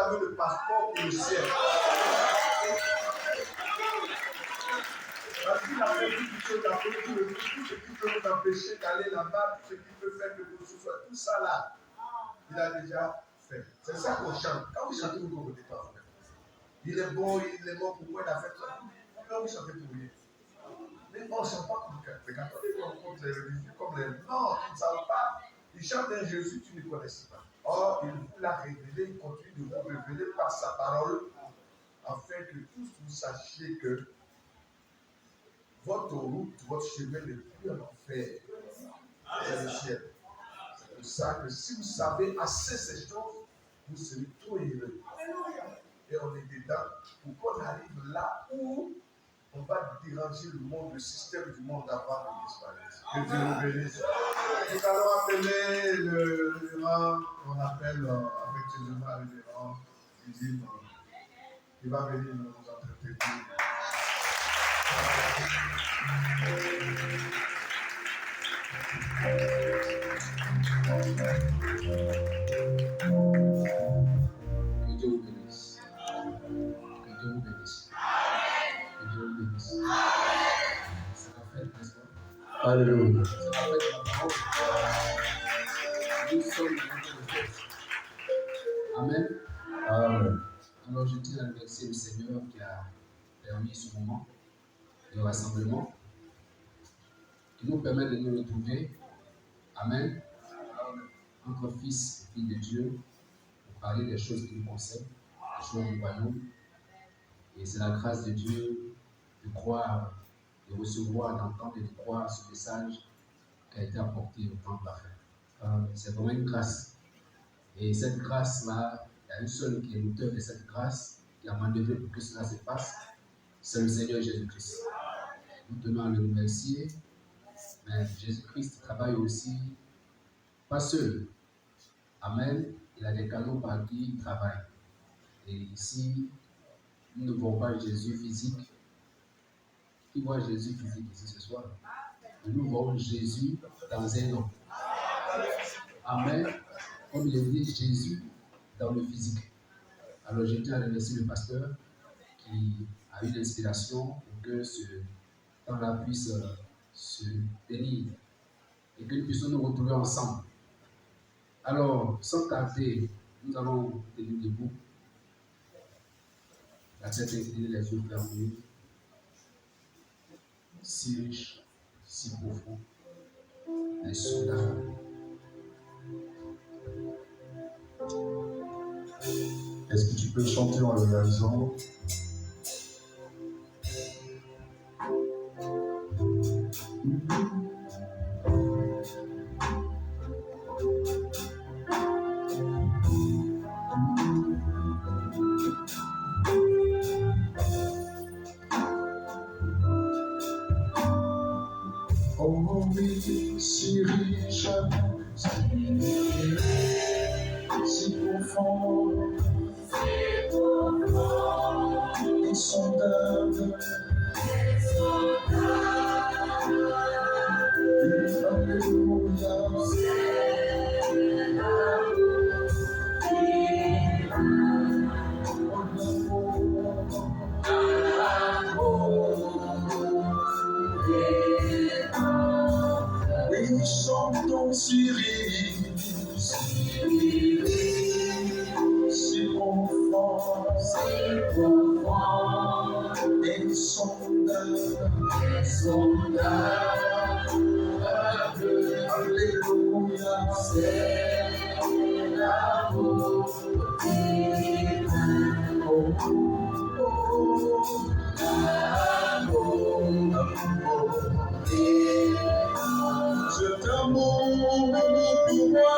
avez le passeport pour le ciel. Parce qu'il a fait beaucoup de choses, tout ce qui peut vous empêcher d'aller là-bas, tout ce qui peut faire que vous souffrez, tout ça là, il a déjà fait. C'est ça qu'on chante. Quand vous chantez, vous ne comprenez pas. Il est bon, il est mort pour moi, il a fait ça. Quand vous chantez pour rien. Mais on ne chante pas comme les catholiques, on compte les religieux comme les. Non, ils ne savent pas. Ils chantent un Jésus, tu ne connais pas. Or, il vous l'a révélé, il continue de vous révéler par sa parole, afin que tous vous sachiez que votre route, votre chemin n'est plus en enfer. C'est le ciel. C'est pour ça que si vous savez assez ces choses, vous serez trop heureux. Et on est dedans pour qu'on arrive là où on va déranger le monde, le système du monde avant de disparaître. Que Dieu nous bénisse. Nous allons appeler le rang qu'on appelle affectueusement le rang Didyme. Il va venir nous entretenir. Que Dieu vous bénisse. Que Dieu vous bénisse. Que Dieu vous bénisse. C'est la fête, n'est-ce pas? Alléluia. C'est la fête de la parole. Nous sommes dans une fête. Amen. Amen. Alors je tiens à remercier le Seigneur qui a permis ce moment de rassemblement, qui nous permet de nous retrouver. Amen. Entre fils et filles de Dieu, pour parler des choses qui nous concernent, des choses du royaume. Et c'est la grâce de Dieu de croire, de recevoir, d'entendre et de croire ce message qui a été apporté au temps de la fin. C'est vraiment une grâce. Et cette grâce-là, il y a une seule qui est l'auteur de cette grâce, qui a manœuvré pour que cela se passe, c'est le Seigneur Jésus-Christ. Nous tenons à le remercier, mais Jésus-Christ travaille aussi, pas seul. Amen. Il a des canaux par qui il travaille. Et ici, nous ne voyons pas Jésus physique. Qui voit Jésus physique ici ce soir? Nous voyons Jésus dans un homme. Amen. Comme il dit Jésus dans le physique. Alors je tiens à remercier le pasteur qui a eu l'inspiration pour que ce temps-là puisse se tenir et que nous puissions nous retrouver ensemble. Alors, sans tarder, nous allons tenir debout, la tête inclinée, les yeux fermés, si riche, si profond, les soldats. Est-ce que tu peux chanter en le réalisant? Oh oui, si riche, si profond, insondable, alléluia, oui, chantons si riche, si profond, alléluia, c'est l'amour divin. Oh, oh, l'amour divin. Cet amour pour moi,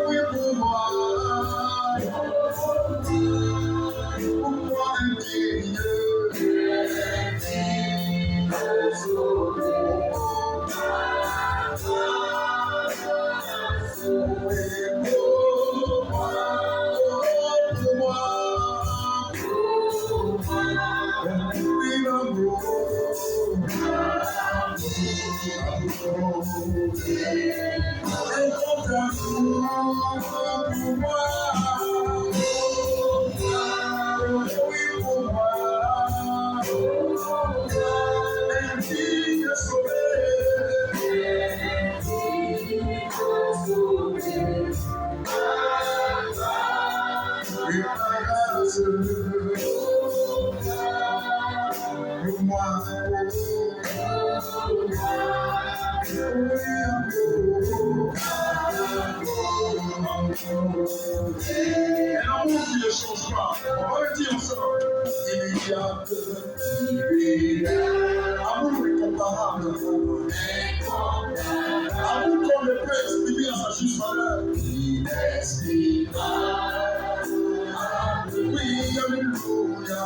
oui pour moi, indigne. l'amour qui ne change pas. On va le dire ensemble. Amour incomparable. Amour qu'on ne peut exprimer à sa juste valeur. Oui, alléluia.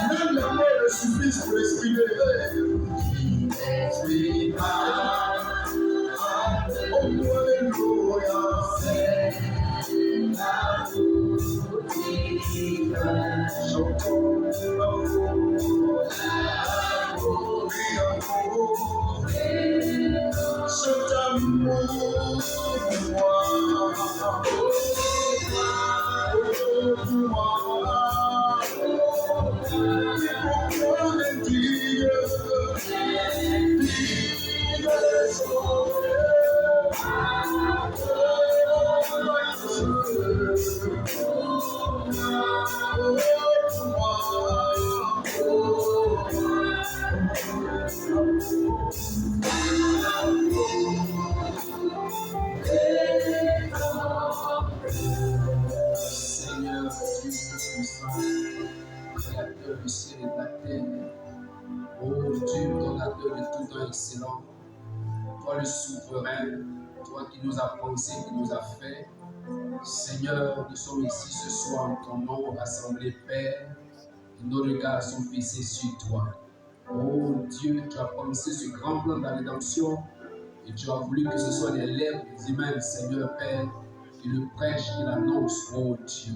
Même les mots ne suffisent pour l'exprimer. Oh, alléluia. Cet amour pour moi. Seigneur, Dieu puissant, créateur du ciel et de la terre, ô Dieu, donateur de tout don excellent, toi le souverain, toi qui nous as pensé, qui nous as fait. Seigneur, nous sommes ici ce soir en ton nom, rassemblés, Père, et nos regards sont fixés sur toi. Oh Dieu, tu as pensé ce grand plan de la rédemption et tu as voulu que ce soit les lèvres humaines, Seigneur Père, qui le prêchent, qui l'annoncent, oh Dieu.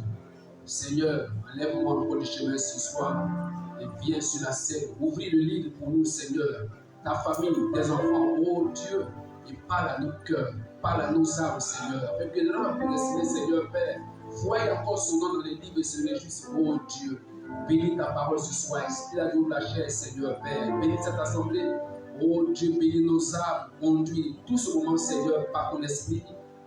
Seigneur, enlève-moi encore du chemin ce soir et viens sur la scène. Ouvre le livre pour nous, Seigneur. Ta famille, tes enfants, oh Dieu, et parle à nos cœurs, parle à nos âmes, Seigneur. Afin que l'homme a prédestiné, Seigneur Père, voyez encore son nom dans les livres et se réjouisse, oh Dieu. Bénis ta parole ce soir, inspire à nous la chair, Seigneur Père. Bénis cette assemblée, oh Dieu, bénis nos âmes, conduis tout ce moment, Seigneur, par ton esprit.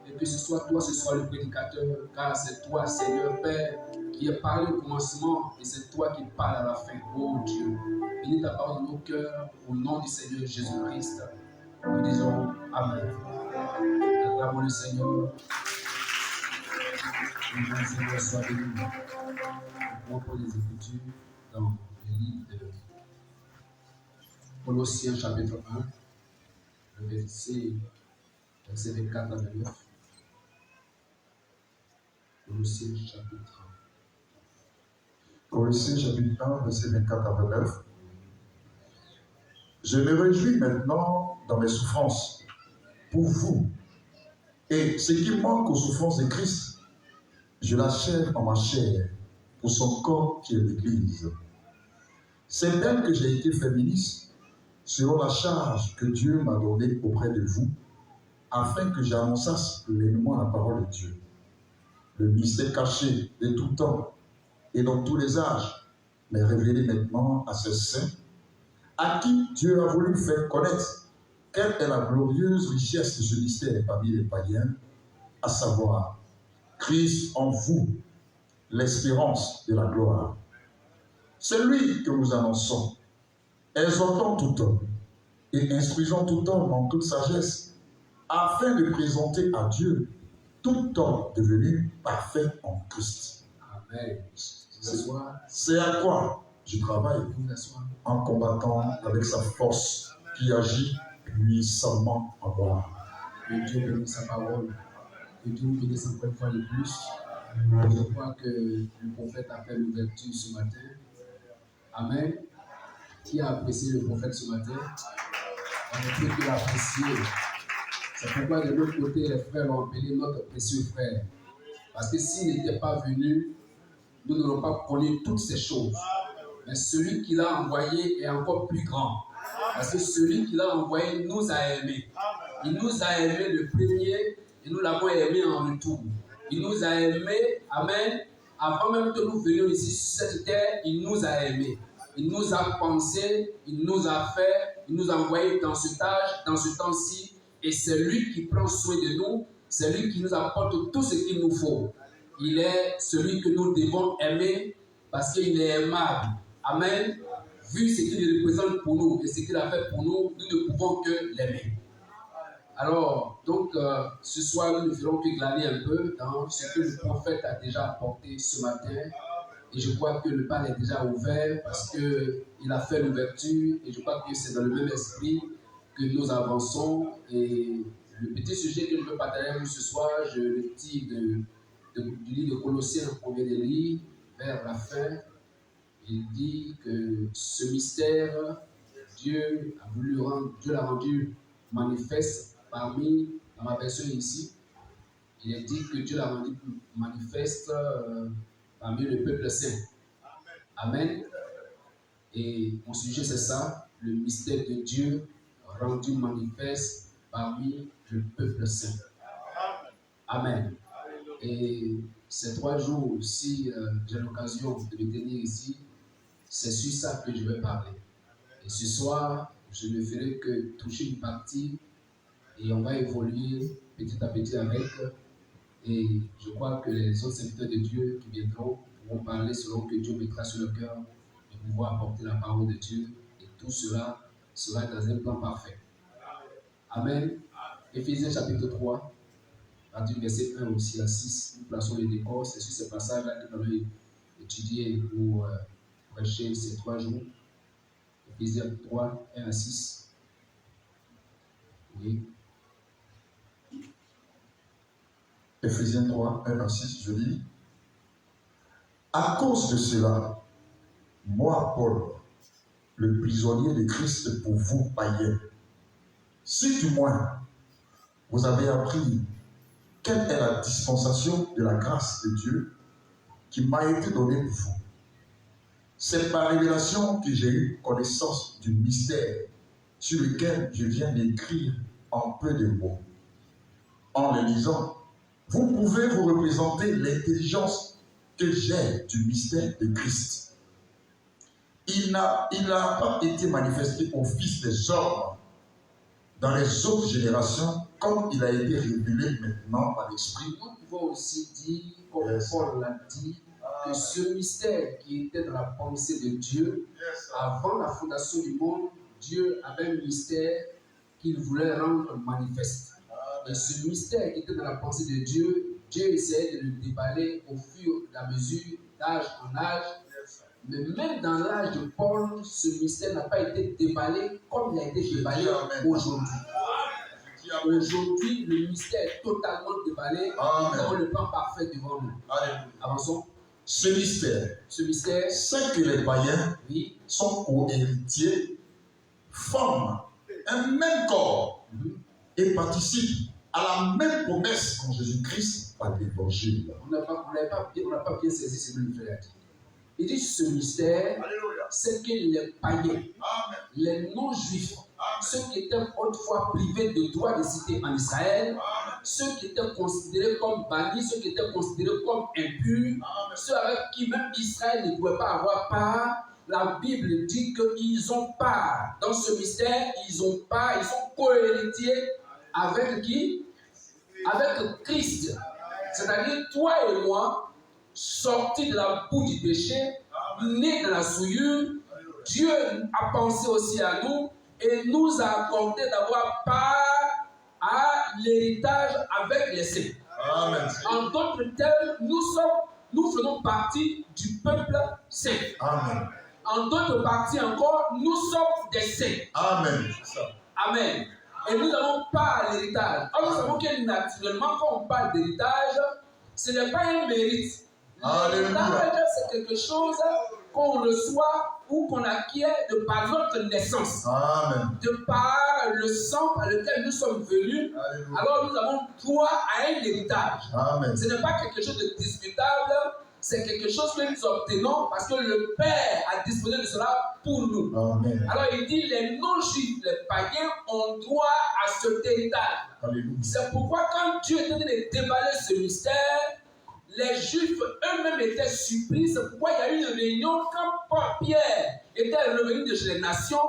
Et que ce soit toi, ce soit le prédicateur, car c'est toi, Seigneur Père, qui est parlé au commencement et c'est toi qui parles à la fin, oh Dieu. Bénis ta parole dans nos cœurs, au nom du Seigneur Jésus-Christ. Nous disons Amen. Acclamons le Seigneur. Que le Seigneur soit béni. Nous pour les Écritures dans le livre de Colossiens chapitre 1, le verset 24 à 29. Colossiens chapitre 1. Colossiens chapitre 1, verset 24 à 29. Je me réjouis maintenant dans mes souffrances pour vous. Et ce qui manque aux souffrances de Christ, je l'achève en ma chair pour son corps qui est l'Église. C'est d'elle que j'ai été fait ministre selon la charge que Dieu m'a donnée auprès de vous, afin que j'annonçasse pleinement la parole de Dieu. Le mystère caché de tout temps et dans tous les âges, mais révélé maintenant à ces saints, à qui Dieu a voulu faire connaître quelle est la glorieuse richesse de ce mystère parmi les païens, à savoir Christ en vous, l'espérance de la gloire. C'est lui que nous annonçons, exhortant tout homme et instruisant tout homme en toute sagesse, afin de présenter à Dieu tout homme devenu parfait en Christ. Amen. C'est à quoi je travaille en combattant avec sa force qui agit puissamment en moi. Que Dieu bénisse sa parole. Que Dieu vous bénisse encore une fois de plus. Je crois que le prophète a fait l'ouverture ce matin. Amen. Qui a apprécié le prophète ce matin? On ne peut que l'apprécier. C'est pourquoi de l'autre côté, les frères l'ont appelé notre précieux frère. Parce que s'il n'était pas venu, nous n'aurions pas connu toutes ces choses. Mais celui qui l'a envoyé est encore plus grand. Parce que celui qui l'a envoyé nous a aimés. Il nous a aimés le premier et nous l'avons aimé en retour. Il nous a aimés, amen. Avant même que nous venions ici sur cette terre, il nous a aimés. Il nous a pensé, il nous a fait, il nous a envoyés dans cet âge, dans ce temps-ci. Et c'est lui qui prend soin de nous, c'est lui qui nous apporte tout ce qu'il nous faut. Il est celui que nous devons aimer parce qu'il est aimable. Amen. Vu ce qu'il représente pour nous et ce qu'il a fait pour nous, nous ne pouvons que l'aimer. Alors, donc, ce soir, nous ne ferons que glaner un peu dans ce que le prophète a déjà apporté ce matin. Et je crois que le bal est déjà ouvert parce qu'il a fait l'ouverture. Et je crois que c'est dans le même esprit que nous avançons. Et le petit sujet que je veux partager avec vous ce soir, je le tire du livre de Colossiens qu'on vient de lire, vers la fin. Il dit que ce mystère, Dieu l'a rendu manifeste parmi, dans ma version ici, il est dit que Dieu l'a rendu manifeste parmi le peuple saint. Amen. Et mon sujet c'est ça, le mystère de Dieu rendu manifeste parmi le peuple saint. Amen. Et ces 3 jours, si j'ai l'occasion de me tenir ici, c'est sur ça que je vais parler. Et ce soir, je ne ferai que toucher une partie et on va évoluer petit à petit avec. Et je crois que les autres serviteurs de Dieu qui viendront pourront parler selon que Dieu mettra sur le cœur de pouvoir apporter la parole de Dieu. Et tout cela sera dans un plan parfait. Amen. Éphésiens chapitre 3, du verset 1 aussi à 6, nous plaçons les décors. C'est sur ce passage-là que nous allons étudier pour prêcher ces 3 jours. Éphésiens 3, 1 à 6. Oui. Éphésiens 3, 1 à 6, je lis. À cause de cela, moi, Paul, le prisonnier de Christ pour vous, païens, si du moins vous avez appris quelle est la dispensation de la grâce de Dieu qui m'a été donnée pour vous. C'est par révélation que j'ai eu connaissance du mystère sur lequel je viens d'écrire en peu de mots. En le lisant, vous pouvez vous représenter l'intelligence que j'ai du mystère de Christ. Il n'a pas été manifesté au Fils des hommes dans les autres générations comme il a été révélé maintenant par l'Esprit. Nous pouvons aussi dire, comme Paul l'a dit, que ce mystère qui était dans la pensée de Dieu, avant la fondation du monde, Dieu avait un mystère qu'il voulait rendre manifeste. Et ce mystère qui était dans la pensée de Dieu, Dieu essayait de le déballer au fur et à mesure, d'âge en âge. Mais même dans l'âge de Paul, ce mystère n'a pas été déballé comme il a été déballé aujourd'hui. Aujourd'hui, le mystère est totalement déballé. Nous avons le plan parfait devant nous. Avançons. Ce mystère, c'est que les païens sont co-héritiers, forment un même corps et participent à la même promesse en Jésus-Christ par l'évangile. On n'a pas bien saisi ce que le frère a dit. Il dit ce mystère, c'est que les païens, les non-juifs, ceux qui étaient autrefois privés de droit de cité en Israël, ceux qui étaient considérés comme bannis, ceux qui étaient considérés comme impurs, ceux avec qui même Israël ne pouvait pas avoir part, la Bible dit qu'ils ont part. Dans ce mystère, ils ont part, ils sont co-héritiers avec qui? Avec Christ. C'est-à-dire toi et moi, sortis de la boue du péché, nés de la souillure, Dieu a pensé aussi à nous et nous a accordé d'avoir part à l'héritage avec les saints. Amen. En d'autres termes, nous faisons partie du peuple saint. Amen. En d'autres parties encore, nous sommes des saints. Amen. Amen. Et nous avons part à l'héritage. Alors nous savons que naturellement, quand on parle d'héritage, ce n'est pas un mérite. L'héritage, c'est quelque chose qu'on reçoit ou qu'on acquiert de par notre naissance. Amen. De par le sang par lequel nous sommes venus. Alléluia. Alors nous avons droit à un héritage. Amen. Ce n'est pas quelque chose de discutable, c'est quelque chose que nous obtenons parce que le Père a disposé de cela pour nous. Amen. Alors il dit les non-juifs, les païens ont droit à cet héritage. Alléluia. C'est pourquoi quand Dieu était en train de déballer ce mystère, les Juifs eux-mêmes étaient surpris. C'est pourquoi il y a eu une réunion quand Pierre était revenu de chez les nations.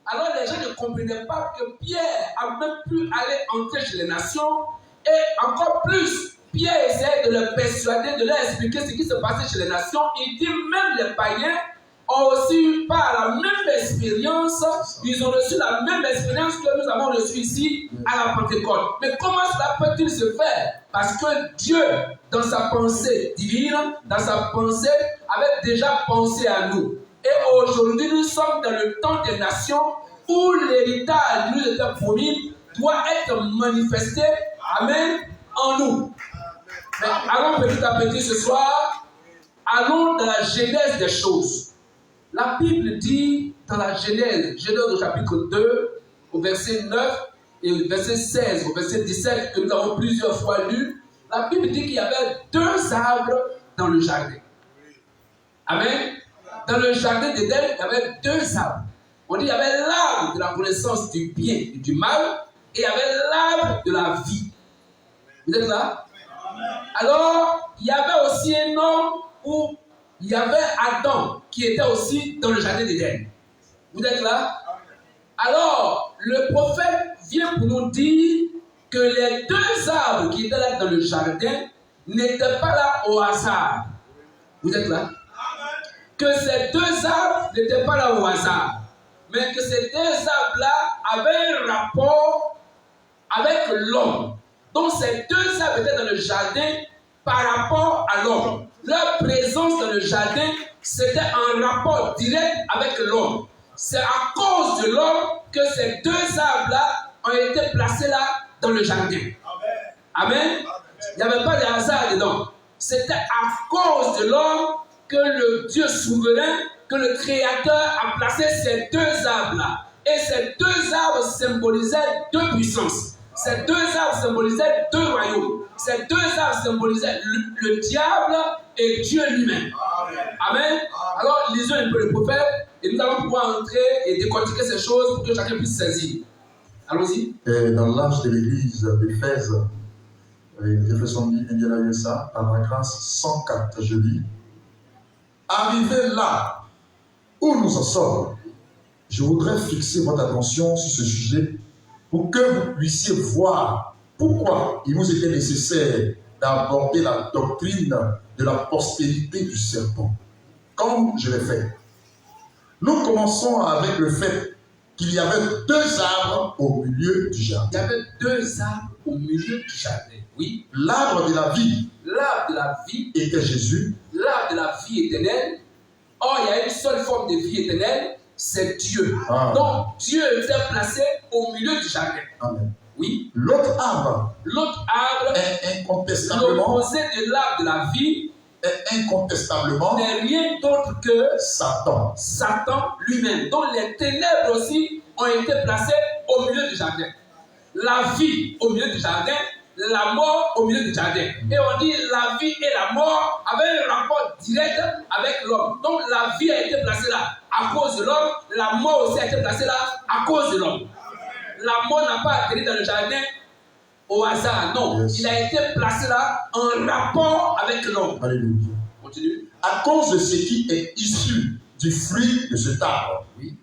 Alors les gens ne comprenaient pas que Pierre a même pu aller entrer chez les nations. Et encore plus, Pierre essayait de leur persuader, de leur expliquer ce qui se passait chez les nations. Il dit même les païens ont aussi eu par la même expérience. Ils ont reçu la même expérience que nous avons reçue ici à la Pentecôte. Mais comment cela peut-il se faire? Parce que Dieu, dans sa pensée divine, dans sa pensée, avait déjà pensé à nous. Et aujourd'hui, nous sommes dans le temps des nations où l'héritage nous était promis doit être manifesté, amen, en nous. Mais allons petit à petit ce soir, allons dans la genèse des choses. La Bible dit dans la Genèse au chapitre 2, au verset 9 et au verset 16, au verset 17, que nous avons plusieurs fois lu, la Bible dit qu'il y avait 2 arbres dans le jardin. Amen. Dans le jardin d'Éden, il y avait 2 arbres. On dit qu'il y avait l'arbre de la connaissance du bien et du mal, et il y avait l'arbre de la vie. Vous êtes là? Alors, il y avait aussi un homme où il y avait Adam qui était aussi dans le jardin d'Éden. Vous êtes là? Alors, le prophète vient pour nous dire que les 2 arbres qui étaient là dans le jardin n'étaient pas là au hasard. Vous êtes là? Que ces 2 arbres n'étaient pas là au hasard, mais que ces 2 arbres-là avaient un rapport avec l'homme. Donc ces 2 arbres étaient dans le jardin par rapport à l'homme. Leur présence dans le jardin, c'était un rapport direct avec l'homme. C'est à cause de l'homme que ces 2 arbres-là ont été placés là dans le jardin. Amen. Il n'y avait pas de hasard dedans. C'était à cause de l'homme que le Dieu souverain, que le Créateur a placé ces 2 arbres-là. Et ces 2 arbres symbolisaient 2 puissances. Ces 2 arbres symbolisaient 2 royaumes. Ces 2 arbres symbolisaient le diable et Dieu lui-même. Amen. Alors, lisons un peu le prophète et nous allons pouvoir entrer et décortiquer ces choses pour que chacun puisse saisir. Allons-y. Dans l'âge de l'église d'Éphèse, les Éphésiens dit, il y a eu ça, par la grâce 104, je dis. Arrivé là où nous en sommes, je voudrais fixer votre attention sur ce sujet pour que vous puissiez voir pourquoi il nous était nécessaire d'aborder la doctrine de la postérité du serpent, comme je l'ai fait. Nous commençons avec le fait qu'il y avait 2 arbres au milieu du jardin. Il y avait 2 arbres au milieu du jardin, oui. L'arbre de la vie. L'arbre de la vie était Jésus. L'arbre de la vie éternelle. Or, il y a une seule forme de vie éternelle, c'est Dieu. Donc, Dieu était placé au milieu du jardin. Amen. Oui. L'autre arbre est incontestablement l'opposé de l'arbre de la vie. N'est rien d'autre que Satan. Satan lui-même. Donc, les ténèbres aussi ont été placées au milieu du jardin. La vie au milieu du jardin, la mort au milieu du jardin. Et on dit la vie et la mort avaient un rapport direct avec l'homme. Donc la vie a été placée là à cause de l'homme, la mort aussi a été placée là à cause de l'homme. La mort n'a pas atterri dans le jardin au hasard, non. Yes. Il a été placé là en rapport avec l'homme. Alléluia. Continue. À cause de ce qui est issu du fruit de cet arbre. Oui.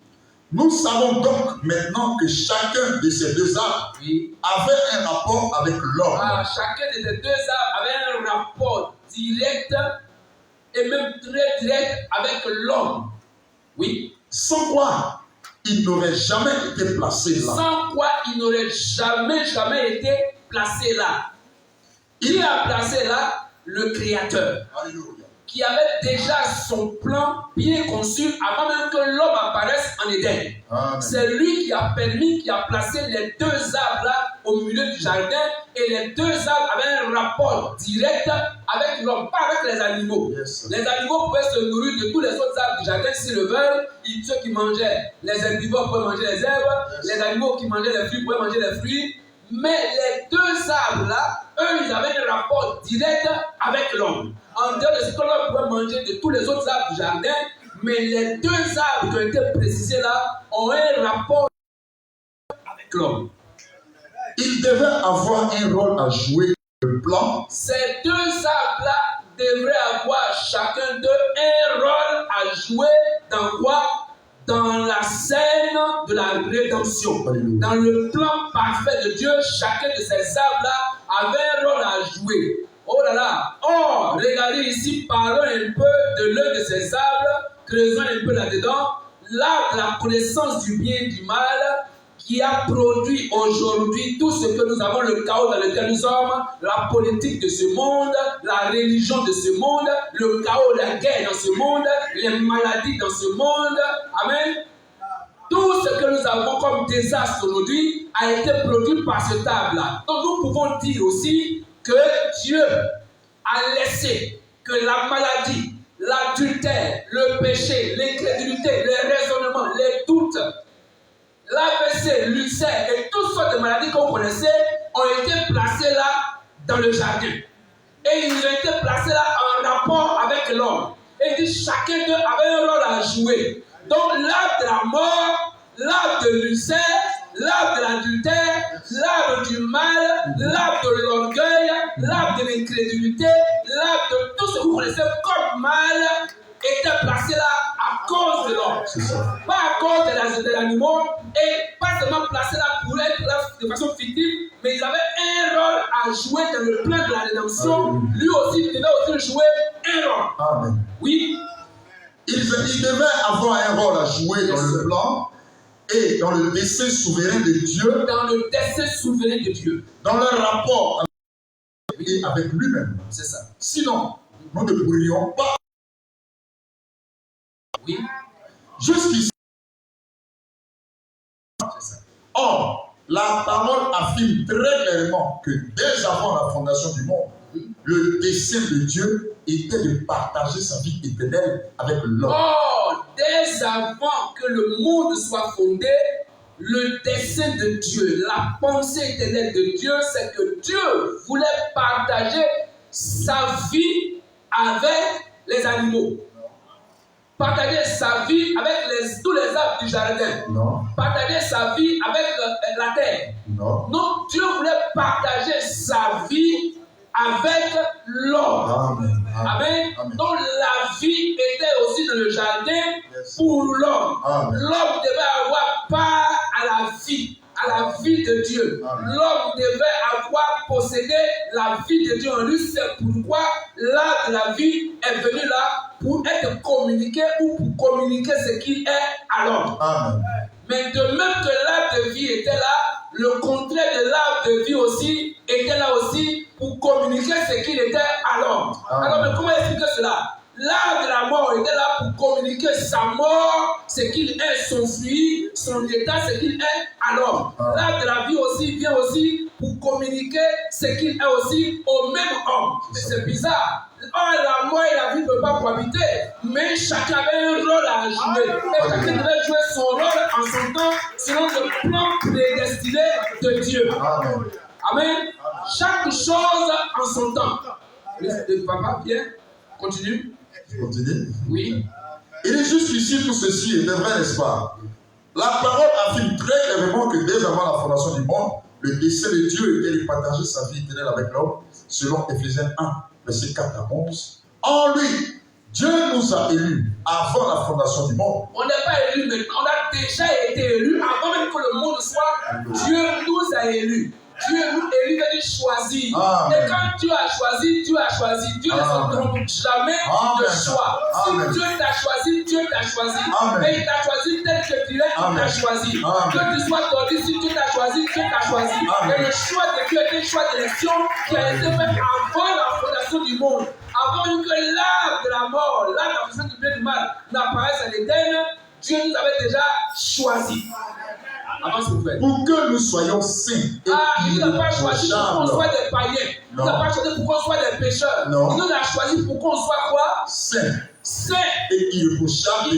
Nous savons donc maintenant que chacun de ces 2 arbres avait un rapport avec l'homme. Chacun de ces 2 arbres avait un rapport direct et même très direct avec l'homme. Oui. Sans quoi il n'aurait jamais été placé là. Sans quoi il n'aurait jamais été placé là. Qui a placé là? Le Créateur. Alléluia. Qui avait déjà son plan bien conçu avant même que l'homme apparaisse en Éden. C'est lui qui a permis, qui a placé les 2 arbres là au milieu du jardin, et les 2 arbres avaient un rapport direct avec l'homme, pas avec les animaux. Yes. Les animaux pouvaient se nourrir de tous les autres arbres du jardin s'ils le veulent. Ceux qui mangeaient les herbivores pouvaient manger les herbes, les animaux qui mangeaient les fruits pouvaient manger les fruits. Mais les 2 arbres là, eux, ils avaient un rapport direct avec l'homme. En dehors de ce que l'homme pouvait manger de tous les autres arbres du jardin, Mais les deux arbres qui ont été précisés là ont un rapport avec l'homme. Il devait avoir un rôle à jouer dans le plan. Ces deux arbres-là devraient avoir chacun d'eux un rôle à jouer dans quoi? Dans la scène de la rédemption. Alléluia. Dans le plan parfait de Dieu, chacun de ces arbres-là avait un rôle à jouer. Oh là là! Oh, regardez ici, parlons un peu de l'un de ces arbres, creusons un peu là-dedans. L'arbre de la connaissance du bien et du mal, qui a produit aujourd'hui tout ce que nous avons, le chaos dans lequel nous sommes, la politique de ce monde, la religion de ce monde, le chaos, la guerre dans ce monde, les maladies dans ce monde. Amen. Tout ce que nous avons comme désastre aujourd'hui a été produit par cet arbre-là. Donc nous pouvons dire aussi que Dieu a laissé que la maladie, l'adultère, le péché, l'incrédulité, les raisonnements, les doutes, l'AVC, l'ulcère et toutes sortes de maladies que vous connaissez ont été placées là dans le jardin. Et ils ont été placés là en rapport avec l'homme. Et dit chacun d'eux avait un rôle à jouer. Donc l'arbre de la mort, l'arbre de l'ulcère, l'arbre de l'adultère, l'arbre du mal, l'arbre de l'orgueil, l'arbre de l'incrédulité, l'arbre de tout ce que vous connaissez comme mal était placé là à cause de l'homme. Pas à cause des animaux et pas seulement placé là pour être là de façon fictive, mais ils avaient un rôle à jouer dans le plan de la rédemption. Lui aussi, il devait aussi jouer un rôle. Amen. Oui. Il devait avoir un rôle à jouer dans le plan et dans le dessein souverain de Dieu. Dans le dessein souverain de Dieu. Dans leur rapport avec lui-même. C'est ça. Sinon, nous ne pourrions pas. Oui. Jusqu'ici. C'est ça. Or, la parole affirme très clairement que dès avant la fondation du monde, le dessein de Dieu était de partager sa vie éternelle avec l'homme. Or, dès avant que le monde soit fondé, le dessein de Dieu, la pensée éternelle de Dieu, c'est que Dieu voulait partager sa vie avec les animaux. Partager sa vie avec tous les arbres du jardin. Non. Partager sa vie avec la terre. Non. Donc Dieu voulait partager sa vie avec l'homme. Amen. Amen. Amen. Donc la vie était aussi dans le jardin pour l'homme. Amen. L'homme devait avoir part à la vie de Dieu. Amen. L'homme devait avoir possédé la vie de Dieu en lui. C'est pourquoi l'arbre de la vie est venu là pour être communiqué ou pour communiquer ce qu'il est à l'homme. Amen. Mais de même que l'arbre de vie était là, le contraire de l'arbre de vie aussi était là aussi pour communiquer ce qu'il était à l'homme. Alors, mais comment expliquer cela? L'arbre de la mort était là pour communiquer sa mort, ce qu'il est, son fruit, son état, ce qu'il est à l'homme. L'arbre de la vie aussi vient aussi pour communiquer ce qu'il est aussi au même homme. Mais c'est bizarre. Or, la mort et la vie ne peuvent pas cohabiter, mais chacun avait un rôle à jouer. Et chacun devait jouer son rôle en son temps, selon le plan prédestiné de Dieu. Amen. Amen. Chaque chose en son temps. Papa, viens, continue. Je continue. Oui. Il est jusqu'ici, tout ceci est vrai, n'est-ce pas? La parole affirme très clairement que dès avant la fondation du monde, le dessein de Dieu était de partager sa vie éternelle avec l'homme, selon Éphésiens 1, verset 4 à 11. En lui, Dieu nous a élus avant la fondation du monde. On n'est pas élus, mais on a déjà été élus avant même que le monde soit. Dieu nous a élus. Dieu nous élit, veut dire choisir. Et quand Dieu a choisi, Dieu a choisi. Dieu ne se trompe jamais de choix. Si Dieu t'a choisi, Dieu t'a choisi. Et il t'a choisi tel que tu es, il t'a choisi. Que tu sois tordu, si Dieu t'a choisi, Dieu t'a choisi. Et le choix de Dieu est un choix d'élection qui a été fait avant la fondation du monde. Avant que l'arbre de la mort, l'arbre de la connaissance du bien et du mal n'apparaisse à l'Éden, Dieu nous avait déjà choisi. Pour que nous soyons saints. Il n'a pas choisi pour qu'on soit des païens. Il n'a pas choisi pour qu'on soit des pécheurs. Non. Il nous a choisi pour qu'on soit quoi? Saints. Saint et irréprochable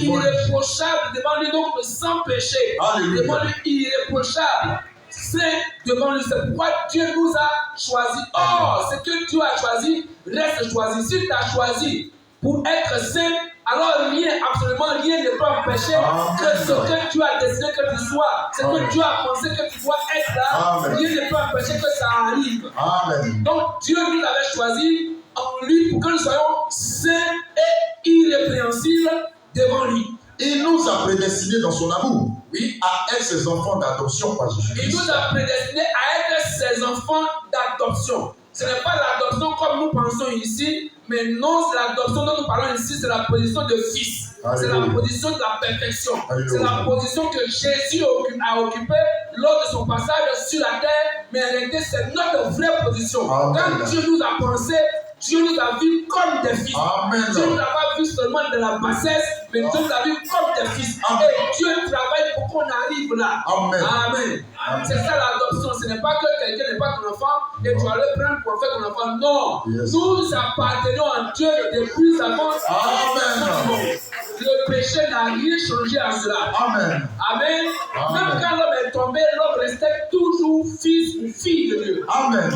devant lui, donc sans péché. Alléluia. Devant lui, irréprochable. Saint devant lui. C'est pourquoi Dieu nous a choisi. Or, ce que Dieu a choisi reste choisi. S'il t'a choisi pour être saint, alors rien, absolument rien ne peut empêcher que ce que tu as décidé que tu sois, ce que Dieu a pensé que tu dois être là, rien ne peut empêcher que ça arrive. Amen. Donc Dieu nous avait choisi en lui pour que nous soyons saints et irrépréhensibles devant lui. Il nous a prédestinés dans son amour, Oui. à être ses enfants d'adoption par Il Jésus-Christ. nous a prédestinés à être ses enfants d'adoption. Ce n'est pas l'adoption comme nous pensons ici, mais non, c'est l'adoption dont nous parlons ici, c'est la position de fils. C'est la position de la perfection. C'est la position que Jésus a occupée lors de son passage sur la terre, mais en réalité, c'est notre vraie position. Quand Dieu nous a pensé, Dieu nous a vus comme des fils. Amen. Dieu ne nous a pas vus seulement de la bassesse, mais Dieu nous a vus comme des fils. Et Dieu travaille pour qu'on arrive là. Amen. Amen. C'est ça l'adoption. Ce n'est pas que quelqu'un n'est pas ton enfant et tu vas le prendre pour faire ton enfant. Non. Yes. Nous appartenons à Dieu depuis avant. Amen. Le péché n'a rien changé à cela. Amen. Amen. Amen. Même quand l'homme est tombé, l'homme restait toujours fils ou fille de Dieu. Amen.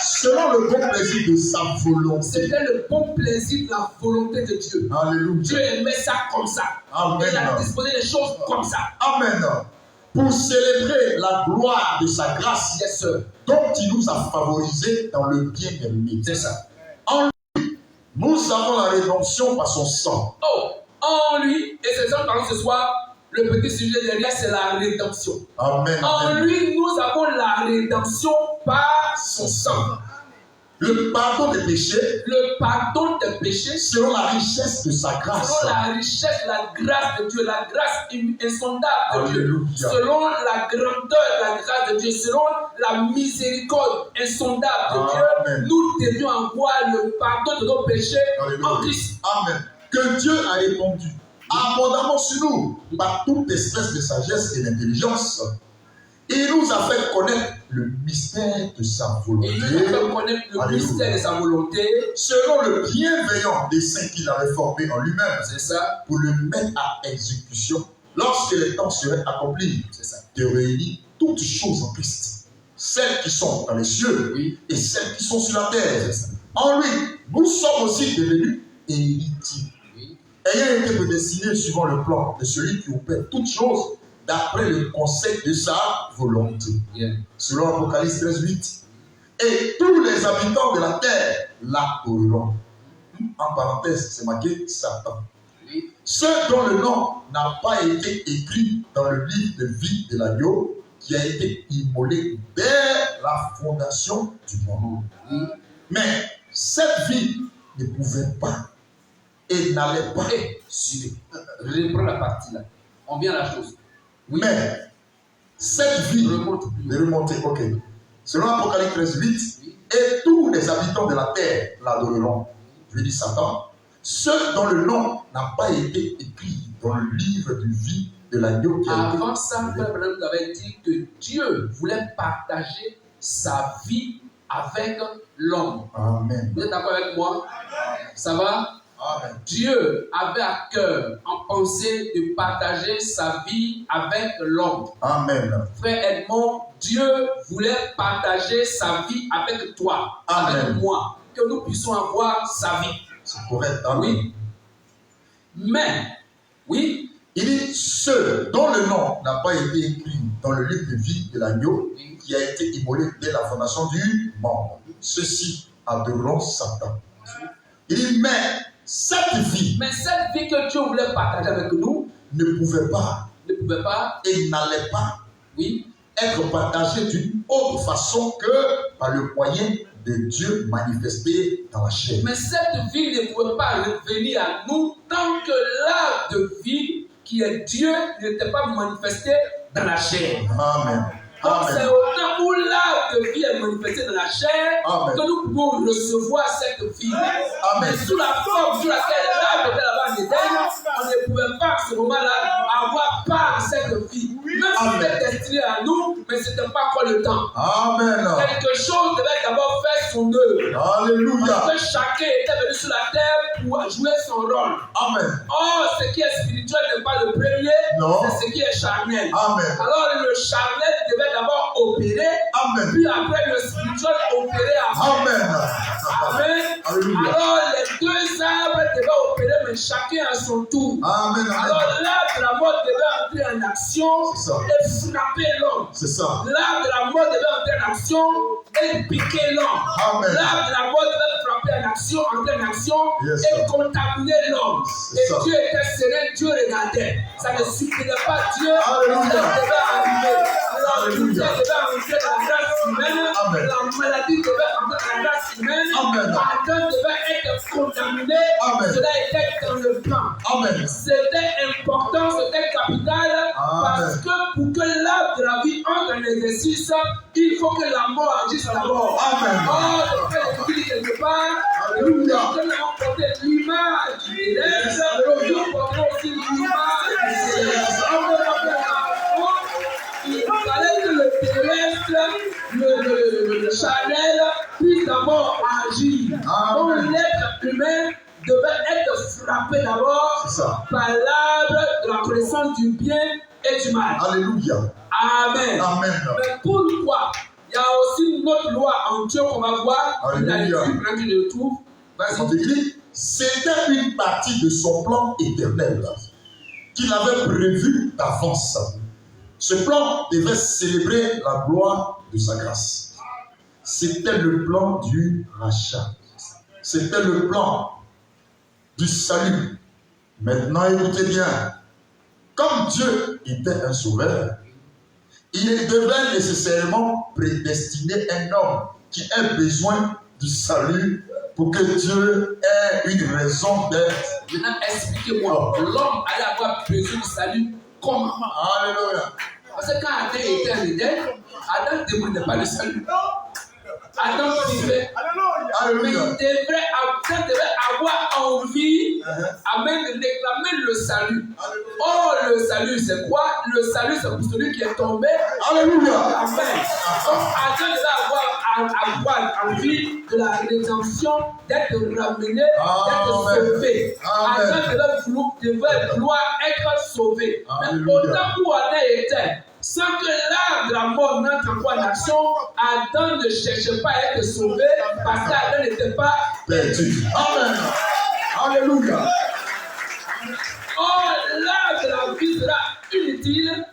Selon le bon plaisir de sa volonté. C'était le bon plaisir de la volonté de Dieu. Alléluia. Dieu aimait ça comme ça. Amen. Il a disposé les choses comme ça. Amen. Pour célébrer la gloire de sa grâce, Yes, sir. dont il nous a favorisés dans le bien-aimé. C'est ça. En lui, nous avons la rédemption par son sang. Oh, en lui, et c'est ça que nous parlons ce soir, le petit sujet derrière, c'est la rédemption. Amen. En Amen. lui, nous avons la rédemption par son sang. Le pardon des péchés, Le pardon des péchés, selon la richesse de sa grâce. selon la richesse, la grâce de Dieu, la grâce insondable de Dieu, Alléluia. selon la grandeur de la grâce de Dieu, selon la miséricorde insondable de Amen. Dieu, nous devions avoir le pardon de nos péchés Alléluia. en Christ. Amen. Que Dieu a répondu abondamment sur nous par toute espèce de sagesse et d'intelligence. Il nous a fait connaître le mystère de sa volonté. Et il nous a fait connaître le Alléluia. mystère de sa volonté. Selon le bienveillant dessein qu'il avait formé en lui-même, C'est ça. pour le mettre à exécution lorsque les temps seraient accomplis, C'est ça. de réunir toutes choses en Christ, celles qui sont dans les cieux Oui. et celles qui sont sur la terre. C'est ça. En lui, nous sommes aussi devenus héritiers, Oui. ayant été prédestinés suivant le plan de celui qui opère toutes choses d'après le conseil de sa volonté. Bien. Selon Apocalypse 13:8. Et tous les habitants de la terre l'adoreront. En parenthèse, c'est marqué Satan. Oui. Ceux dont le nom n'a pas été écrit dans le livre de vie de l'agneau qui a été immolé dès la fondation du monde. Oui. Mais cette vie ne pouvait pas et n'allait pas. Et suivez. Reprends la partie là. On vient à la chose. Oui. Mais cette vie Remonte plus de haut. remonter, ok. Selon Apocalypse 13:8, Oui. et tous les habitants de la terre l'adoreront. Je dis Satan. Ceux dont le nom n'a pas été écrit dans le livre de vie de l'agneau qui a été. Avant ça, Frère Branham nous avait dit que Dieu voulait partager sa vie avec l'homme. Amen. Vous êtes d'accord avec moi? Ça va? Amen. Dieu avait à cœur, en pensée, de partager sa vie avec l'homme. Amen. Frère Edmond, Dieu voulait partager sa vie avec toi, Amen. avec moi, que nous puissions avoir sa vie. C'est correct. Amen. Oui. Mais, oui, Il dit ceux dont le nom n'a pas été écrit dans le livre de vie de l'agneau oui, qui a été immolé dès la fondation du monde, ceux-ci adoreront Satan. Il dit mais cette vie mais cette vie que Dieu voulait partager avec nous ne pouvait pas ne pouvait pas, et n'allait pas oui, être partagée d'une autre façon que par le moyen de Dieu manifesté dans la chair. mais cette vie ne pouvait pas revenir à nous tant que l'art de vie qui est Dieu n'était pas manifesté dans la chair. Amen. Donc c'est Amen. au temps où l'art de vie est manifesté dans la chair Amen. que nous pouvons recevoir cette vie. Amen. Mais sous la forme sur laquelle l'art était là-bas en Éden, on ne pouvait pas à ce moment-là avoir part à cette vie. Même si Amen. c'était destiné à nous, mais ce n'était pas encore le temps. Amen. Quelque chose devait d'abord faire son œuvre. Alléluia. Parce que chacun était venu sur la terre pour jouer son rôle. Amen. Or, ce qui est spirituel n'est pas le premier, Non. c'est ce qui est charnel. Amen. Alors, le charnel devait d'abord opérer, Amen. puis après le spirituel opérer après. Amen. Amen. Alléluia. Alors, les deux arbres devaient opérer chacun à son tour. Amen. Alors l'art de la mort devait entrer en action et frapper l'homme. C'est ça. L'art de la mort devait entrer en action et piquer l'homme. Amen. L'art de la mort devait frapper en action, entrer en action et contaminer l'homme. Et ça. Dieu était serein, Dieu regardait. Ça ne suffisait pas Dieu. Alléluia. Ça devait arriver. Alléluia. La devait entrer dans la grâce humaine. Amen. La maladie devait entrer dans la grâce humaine. Amen. Adam devait être contaminé. Amen. Cela était dans le plan. Amen. C'était important, c'était capital. Parce que pour que l'arbre de la vie entre en exercice, il faut que la mort agisse d'abord. Amen. Oh, c'est ce qu'il dit quelque part. Alléluia. Nous avons porté l'image du céleste. Nous portons aussi l'image du céleste. Il fallait que le terrestre, le charnel, puisse d'abord agir. Donc l'être humain devait être frappé d'abord par l'arbre de la connaissance du bien et du mal. Alléluia. Amen. Amen. Mais pourquoi? Il y a aussi une autre loi en Dieu qu'on va voir. Alléluia. Quand tu le trouves, vas-y. C'était une partie de son plan éternel qu'il avait prévu d'avance. Ce plan devait célébrer la gloire de sa grâce. C'était le plan du rachat. C'était le plan du salut. Maintenant, écoutez bien. Comme Dieu était un sauveur, il devait nécessairement prédestiner un homme qui ait besoin du salut pour que Dieu ait une raison d'être. Maintenant, expliquez-moi. L'homme allait avoir besoin du salut. Comment? Alléluia. Parce que quand Adam était en Éden, Adam ne demandait pas le salut. Adam vivait. Mais il devait avoir envie de réclamer le salut. Oh, le salut, c'est quoi? Le salut, c'est pour celui qui est tombé. Alléluia. Amen. Donc, Adam devait avoir envie de la rédemption, d'être ramené, d'être sauvé. Adam devait vouloir être sauvé. Mais autant où Adam était, sans que l'art de la mort n'entre encore en action, Adam ne cherchait pas à être sauvé parce qu'Adam n'était pas perdu. Amen. Alléluia. Oh, l'art de la vie sera inutile.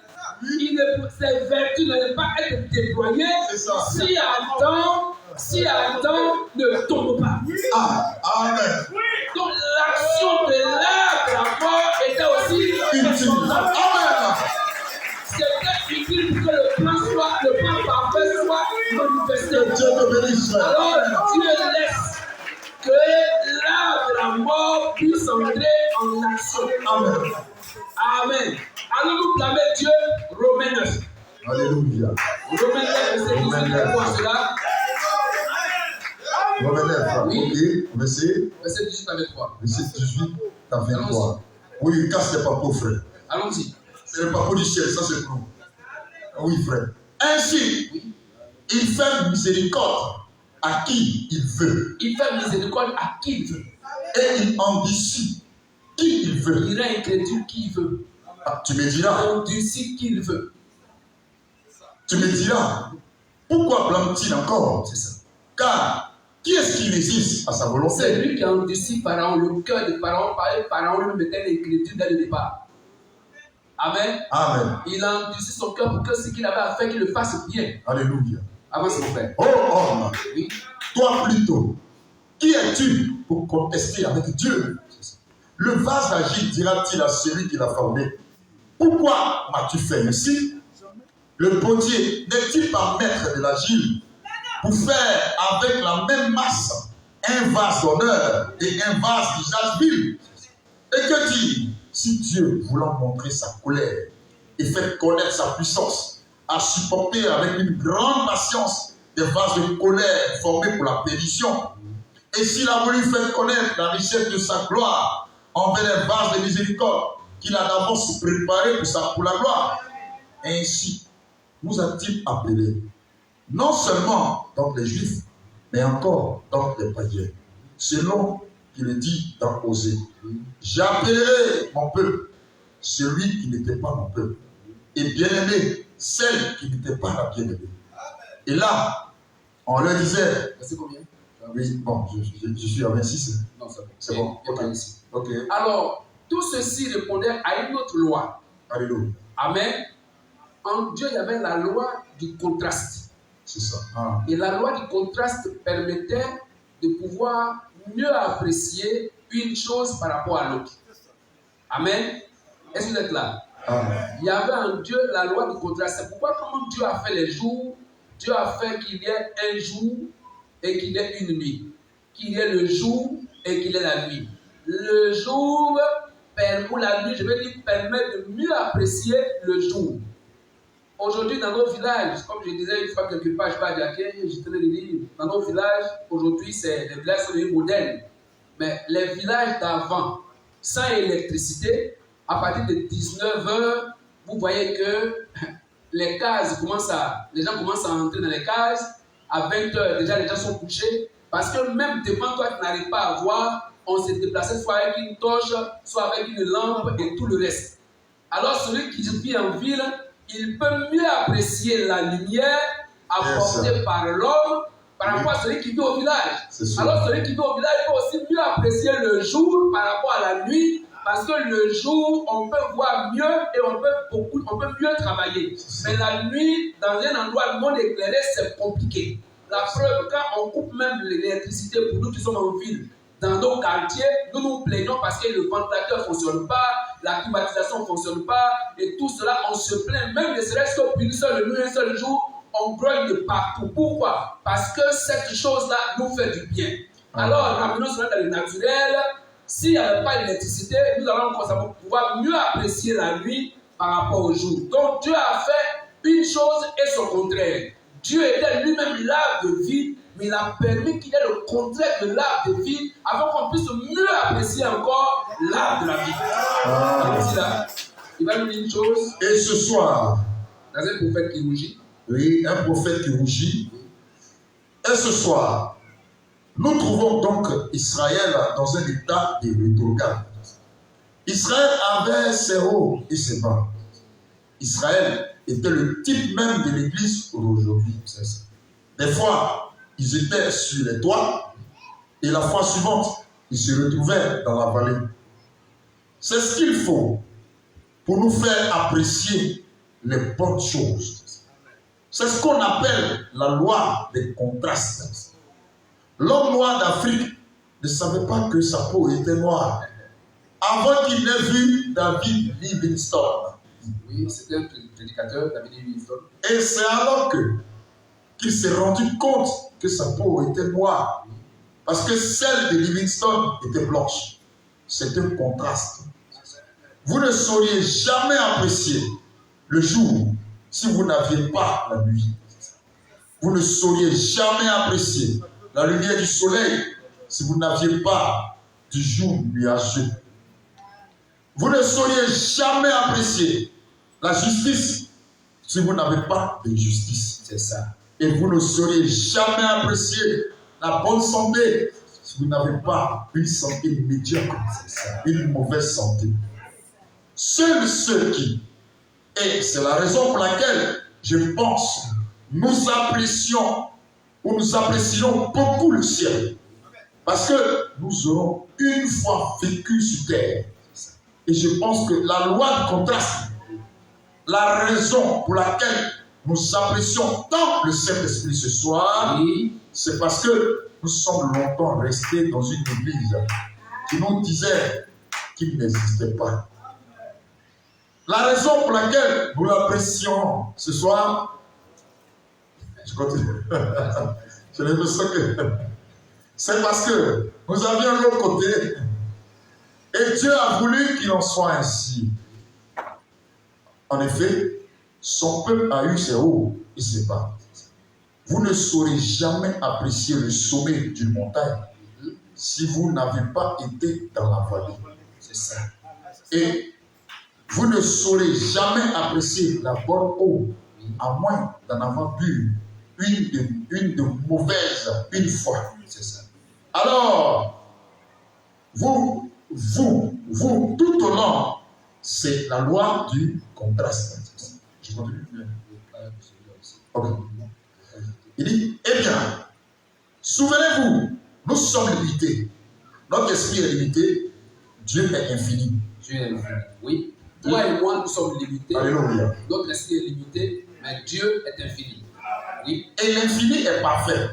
Ses vertus n'allaient pas être déployées si Adam ne tombe pas. Amen. Donc l'action de l'art de la mort était aussi utile. Amen. C'était utile pour que le plan parfait soit manifesté. Dieu te bénisse. Alors Dieu laisse que l'art de la mort puisse entrer en action. Amen. Amen. Allons-nous clamer Dieu, Romains 9. Alléluia. Romains 9, verset 18, pour cela. Romains 9, ok. Verset 18 à 23. Verset 18 à 23. Oui, car ce n'est pas pour frère. Allons-y. Ce n'est pas pour du ciel, ça c'est pour nous. Oui, frère. Ainsi, il fait miséricorde à qui il veut. Il fait miséricorde à qui il veut. Et il endurcit qui il veut. Il rend incrédule qui il veut. Tu me diras. Il endurcit qui il veut. Tu me diras. Pourquoi blâme-t-il encore? C'est ça. Car qui est-ce qui résiste à sa volonté? C'est lui qui a endurci Pharaon, le cœur de Pharaon. Pharaon lui mettait l'incrédule dès le départ. Amen. Amen. Il a endurci son cœur pour que ce qu'il avait à faire, qu'il le fasse bien. Alléluia. Avance mon frère. Oh homme, oui. Toi plutôt, qui es-tu pour contester avec Dieu? Le vase agit, dira-t-il à celui qui l'a formé. Pourquoi m'as-tu fait ainsi? Le potier n'est-il pas maître de l'agile pour faire avec la même masse un vase d'honneur et un vase d'usage vil? Et que dire si Dieu, voulant montrer sa colère et faire connaître sa puissance, a supporté avec une grande patience des vases de colère formés pour la perdition, et s'il a voulu faire connaître la richesse de sa gloire envers les vases de miséricorde qu'il a d'avance préparés pour la gloire, ainsi nous a-t-il appelés, non seulement donc les Juifs, mais encore donc les païens, selon qu'il est dit dans Osée. J'appellerai mon peuple celui qui n'était pas mon peuple, et bien-aimé celle qui n'était pas la bien-aimée. Et là, on leur disait, c'est combien? Oui, bon, je suis à 26. Non, c'est bon. C'est bon. Il est pas ici. Ok. Alors, tout ceci répondait à une autre loi. Alléluia. Amen. En Dieu, il y avait la loi du contraste. C'est ça. Ah. Et la loi du contraste permettait de pouvoir mieux apprécier une chose par rapport à l'autre. Amen. Est-ce que vous êtes là? Amen. Il y avait en Dieu la loi du contraste. C'est pourquoi quand Dieu a fait les jours, Dieu a fait qu'il y ait un jour et qu'il y ait une nuit. Qu'il y ait le jour et qu'il y ait la nuit. Le jour, ou la nuit, je veux dire, permet de mieux apprécier le jour. Aujourd'hui, dans nos villages, comme je disais une fois quelque part, je parle d'Aké, je tenais de dire, dans nos villages, aujourd'hui, les villages sont devenus modernes. Mais les villages d'avant, sans électricité, à partir de 19h, vous voyez que les cases les gens commencent à entrer dans les cases. À 20h, déjà, les gens sont couchés. Parce que même devant toi, tu n'arrives pas à voir, on s'est déplacé soit avec une torche, soit avec une lampe et tout le reste. Alors, celui qui vit en ville, il peut mieux apprécier la lumière apportée par l'homme par rapport à celui qui vit au village. Alors, celui qui vit au village peut aussi mieux apprécier le jour par rapport à la nuit, parce que le jour, on peut voir mieux et on peut mieux travailler. Mais la nuit, dans un endroit non éclairé, c'est compliqué. La preuve, quand on coupe même l'électricité pour nous qui sommes en ville, dans nos quartiers, nous nous plaignons parce que le ventilateur ne fonctionne pas, la climatisation ne fonctionne pas, et tout cela, on se plaint, même ne serait-ce que pour une seule nuit, un seul jour, on grogne de partout. Pourquoi? Parce que cette chose-là nous fait du bien. Alors, ramenons cela dans le naturel. S'il n'y avait pas d'électricité, nous allons pouvoir mieux apprécier la nuit par rapport au jour. Donc, Dieu a fait une chose et son contraire. Dieu était lui-même l'arbre de vie, mais il a permis qu'il y ait le contraire de l'arbre de vie, afin qu'on puisse mieux apprécier encore l'arbre de la vie. Il va nous dire une chose. Et ce soir, dans un prophète qui rougit. Oui, un prophète qui rougit. Et ce soir, nous trouvons donc Israël dans un état de rétrograde. Israël avait ses hauts et ses bas. Israël était le type même de l'église aujourd'hui. Des fois, ils étaient sur les toits et la fois suivante, ils se retrouvaient dans la vallée. C'est ce qu'il faut pour nous faire apprécier les bonnes choses. C'est ce qu'on appelle la loi des contrastes. L'homme noir d'Afrique ne savait pas que sa peau était noire avant qu'il n'ait vu David Livingstone. Oui, c'était un prédicateur, David Livingstone. Et c'est alors qu'il s'est rendu compte que sa peau était noire. Parce que celle de Livingstone était blanche. C'est un contraste. Vous ne sauriez jamais apprécier le jour si vous n'aviez pas la nuit. Vous ne sauriez jamais apprécier la lumière du soleil si vous n'aviez pas du jour nuageux. Vous ne sauriez jamais apprécier la justice si vous n'avez pas de justice. C'est ça. Et vous ne sauriez jamais apprécier la bonne santé si vous n'avez pas une santé médiocre, une mauvaise santé. Seuls ceux qui, et c'est la raison pour laquelle je pense, nous apprécions beaucoup le ciel. Parce que nous aurons une fois vécu sur terre. Et je pense que la loi du contraste, la raison pour laquelle nous apprécions tant le Saint-Esprit ce soir, c'est parce que nous sommes longtemps restés dans une église qui nous disait qu'il n'existait pas. La raison pour laquelle nous l'apprécions ce soir, je continue. J'ai l'impression que c'est parce que nous avions l'autre côté et Dieu a voulu qu'il en soit ainsi. En effet, son peuple a eu ses hauts et ses bas. Vous ne saurez jamais apprécier le sommet d'une montagne si vous n'avez pas été dans la vallée. C'est ça. Et vous ne saurez jamais apprécier la bonne eau à moins d'en avoir bu une de mauvaise une fois. C'est ça. Alors, vous, tout au long, c'est la loi du contraste. Je continue. Okay. Il dit, eh bien, souvenez-vous esprit est limité, Dieu est infini. Dieu est infini. Oui. Toi et moi, nous sommes limités. Alléluia. Notre esprit est limité, mais Dieu est infini. Oui. Et l'infini est parfait.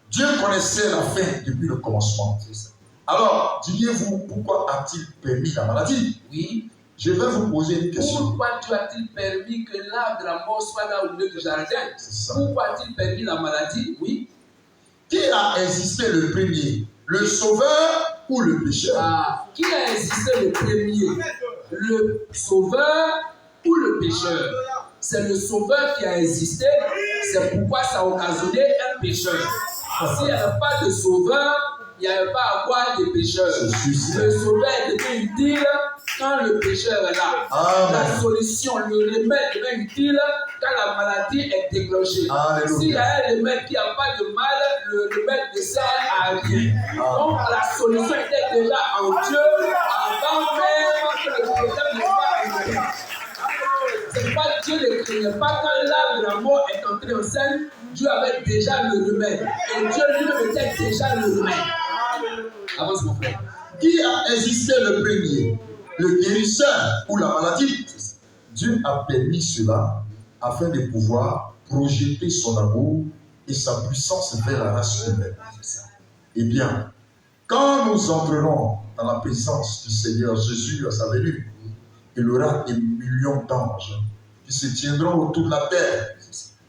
Dieu connaissait la fin depuis le commencement. C'est ça. Alors, diriez-vous, pourquoi a-t-il permis la maladie? Oui. Je vais vous poser une question. Pourquoi Dieu a-t-il permis que l'arbre de la mort soit là au milieu du jardin? C'est ça. Pourquoi a-t-il permis la maladie? Oui. Qui a existé le premier? Le sauveur ou le pécheur? Qui a existé le premier? Le sauveur ou le pécheur? C'est le sauveur qui a existé. C'est pourquoi ça a occasionné un pécheur. S'il n'y avait pas de sauveur, il n'y avait pas à avoir de pécheurs. Le sauveur est devenu utile quand le pécheur est là. Amen. La solution, le remède devient utile quand la maladie est déclenchée. S'il y a un remède qui n'a pas de mal, le remède ne sert à rien. Donc la solution était déjà en Dieu avant même que le problème ne soit arrivé. C'est pas Dieu ne craignait pas quand l'arbre de la mort est entré en scène. Dieu avait déjà le remède. Et Dieu lui-même était déjà le remède. Avance mon frère. Qui a existé le premier? Le guérisseur ou la maladie? Dieu a permis cela afin de pouvoir projeter son amour et sa puissance vers la race humaine. Eh bien, quand nous entrerons dans la présence du Seigneur Jésus à sa venue, il y aura des millions d'anges qui se tiendront autour de la terre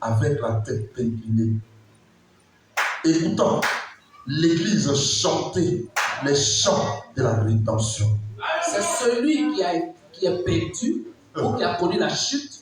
avec la tête inclinée. Écoutons l'Église chanter les chants de la rédemption. C'est celui qui est perdu ou qui a connu la chute,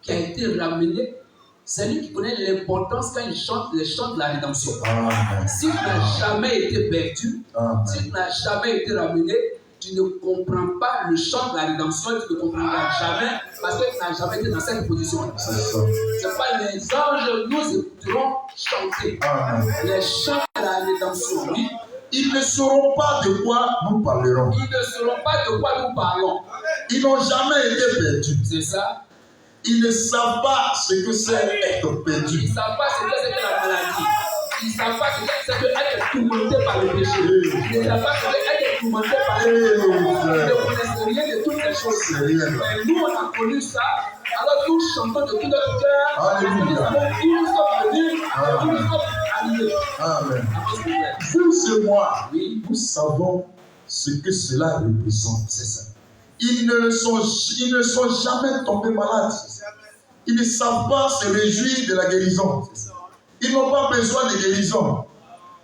qui a été ramené. C'est lui qui connaît l'importance quand il chante les chants de la rédemption. Amen. Si tu n'as jamais été perdu, Amen. si tu n'as jamais été ramené, tu ne comprends pas le chant de la rédemption, tu ne comprendras jamais parce que tu n'as jamais été dans cette position. C'est ça. C'est pas les anges, nous écouterons chanter Amen. les chants de la rédemption. Oui. Ils ne sauront pas de quoi nous parlerons. Ils ne sauront pas de quoi nous parlons. Ils n'ont jamais été perdus. C'est ça. Ils ne savent pas ce que c'est être perdu. Ils ne savent pas ce que c'est que la maladie. Ils ne savent pas ce que c'est que être tourmenté par le péché. Ils ne savent pas ce que c'est être tourmenté par le péché. Ils ne connaissent rien de toutes ces choses. Mais nous, on a connu ça. Alors nous chantons de tout notre cœur. Alléluia. Nous sommes venus. Nous sommes arrivés. Amen. Vous et moi, Oui. nous savons ce que cela représente. C'est ça. Ils ne sont jamais tombés malades. Ils ne savent pas se réjouir de la guérison. Ils n'ont pas besoin de guérison.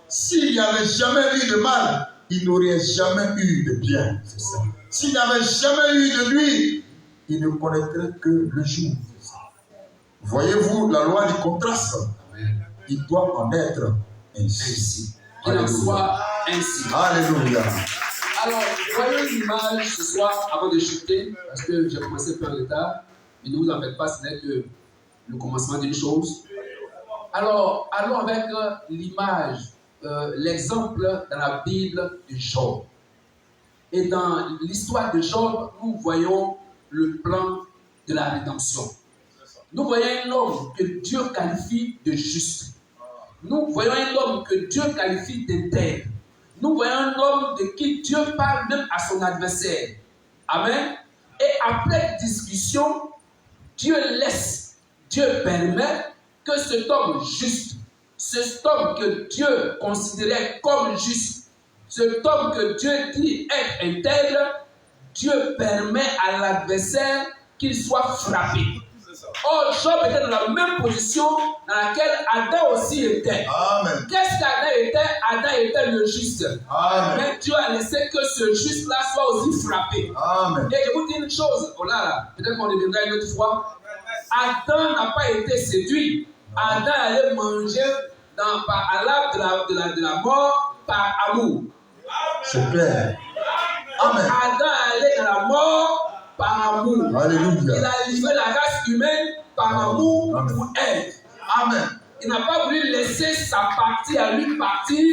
S'il n'y avait jamais eu de mal, ils n'auraient jamais eu de bien. S'il n'y avait jamais eu de nuit, ils ne connaîtraient que le jour. Voyez-vous la loi du contraste? Il doit en être ainsi. Qu'il en soit ainsi. Alléluia. Alors, voyons l'image ce soir avant de chuter, parce que j'ai commencé un peu en retard. Mais ne vous en faites pas, ce n'est que le commencement d'une chose. Alors, allons avec l'image, l'exemple dans la Bible de Job. Et dans l'histoire de Job, nous voyons le plan de la rédemption. Nous voyons un homme que Dieu qualifie de juste. Nous voyons un homme que Dieu qualifie d'intègre. Nous voyons un homme de qui Dieu parle même à son adversaire. Amen. Et après discussion, Dieu permet que cet homme juste, cet homme que Dieu considérait comme juste, cet homme que Dieu dit être intègre, Dieu permet à l'adversaire qu'il soit frappé. Or, Job était dans la même position dans laquelle Adam aussi était. Amen. Qu'est-ce qu'Adam était? Adam était le juste. Amen. Mais Dieu a laissé que ce juste-là soit aussi frappé. Amen. Et je vous dis une chose, oh là, peut-être qu'on reviendra une autre fois. Adam n'a pas été séduit. Adam allait manger à l'arbre de la mort par amour. C'est clair. Amen. Adam allait dans la mort par amour. Alléluia. Il a livré la race humaine par amour Amen. pour elle. Amen. Il n'a pas voulu laisser sa partie à lui partir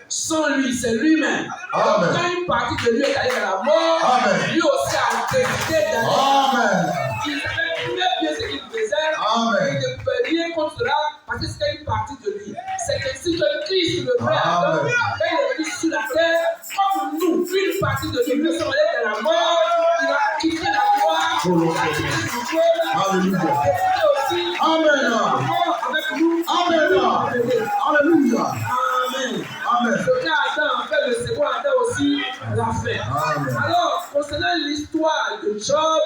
sans lui, c'est lui-même. Amen. Quand une partie de lui est allée à la mort, Amen. lui aussi a décidé d'aller. Amen. Il savait très bien ce qu'il faisait. Amen. Il ne peut rien contre cela parce que c'était une partie de lui. C'est ainsi que Christ, le vrai Adam, Amen. quand il est venu sur la terre, partir de lui, il est dans la mort, il a quitté la gloire, il a quitté son trône, Alléluia. il a décidé aussi Amen. de mort avec nous. Amen. Alléluia. Amen. Amen. Le cas Adam, en fait, le second Adam aussi l'a fait. Amen. Alors, concernant l'histoire de Job,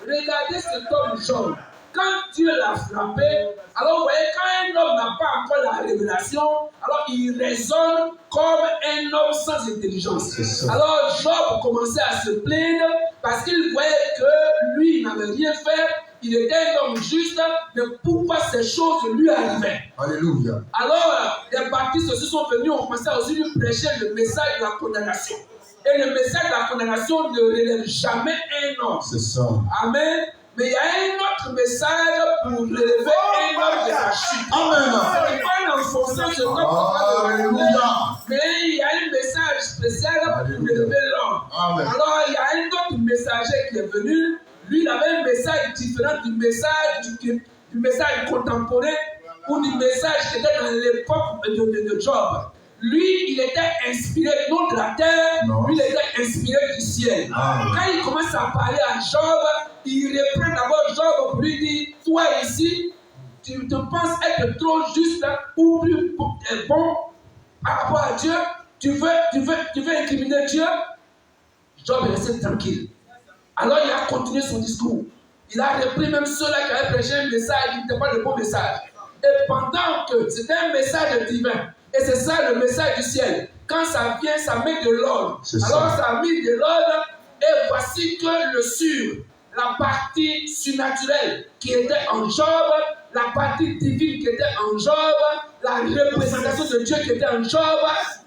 regardez cet homme Job. Quand Dieu l'a frappé, alors vous voyez, quand un homme n'a pas encore la révélation, alors il raisonne comme un homme sans intelligence. Alors Job commençait à se plaindre parce qu'il voyait que lui n'avait rien fait, il était un homme juste, mais pourquoi ces choses lui arrivaient? Alléluia. Alors les baptistes aussi sont venus, on commençait aussi lui prêcher le message de la condamnation. Et le message de la condamnation ne relève jamais un homme. C'est ça. Amen. Mais il y a un autre message pour relever un homme de sa chute. Amen. Ce n'est pas l'enfonçant, ce n'est pas le Alléluia. mais il y a un message spécial pour relever l'homme. Amen. Alors il y a un autre messager qui est venu. Lui, il avait un message différent du message contemporain ou du message qui était dans l'époque de Job. Lui, il était inspiré non de la terre, non. Lui, il était inspiré du ciel. Quand il commence à parler à Job, il reprend d'abord Job pour lui dire, toi ici, tu te penses être trop juste ou plus bon par rapport à Dieu, tu veux incriminer Dieu. Job est resté tranquille. Alors il a continué son discours. Il a repris même ceux-là qui avaient prêché un message qui n'était pas le bon message. Et pendant que c'était un message divin, et c'est ça le message du ciel. Quand ça vient, ça met de l'ordre. Alors ça a mis de l'ordre. Et voici que le sur, la partie surnaturelle qui était en Job, la partie divine qui était en Job, la représentation de Dieu qui était en Job,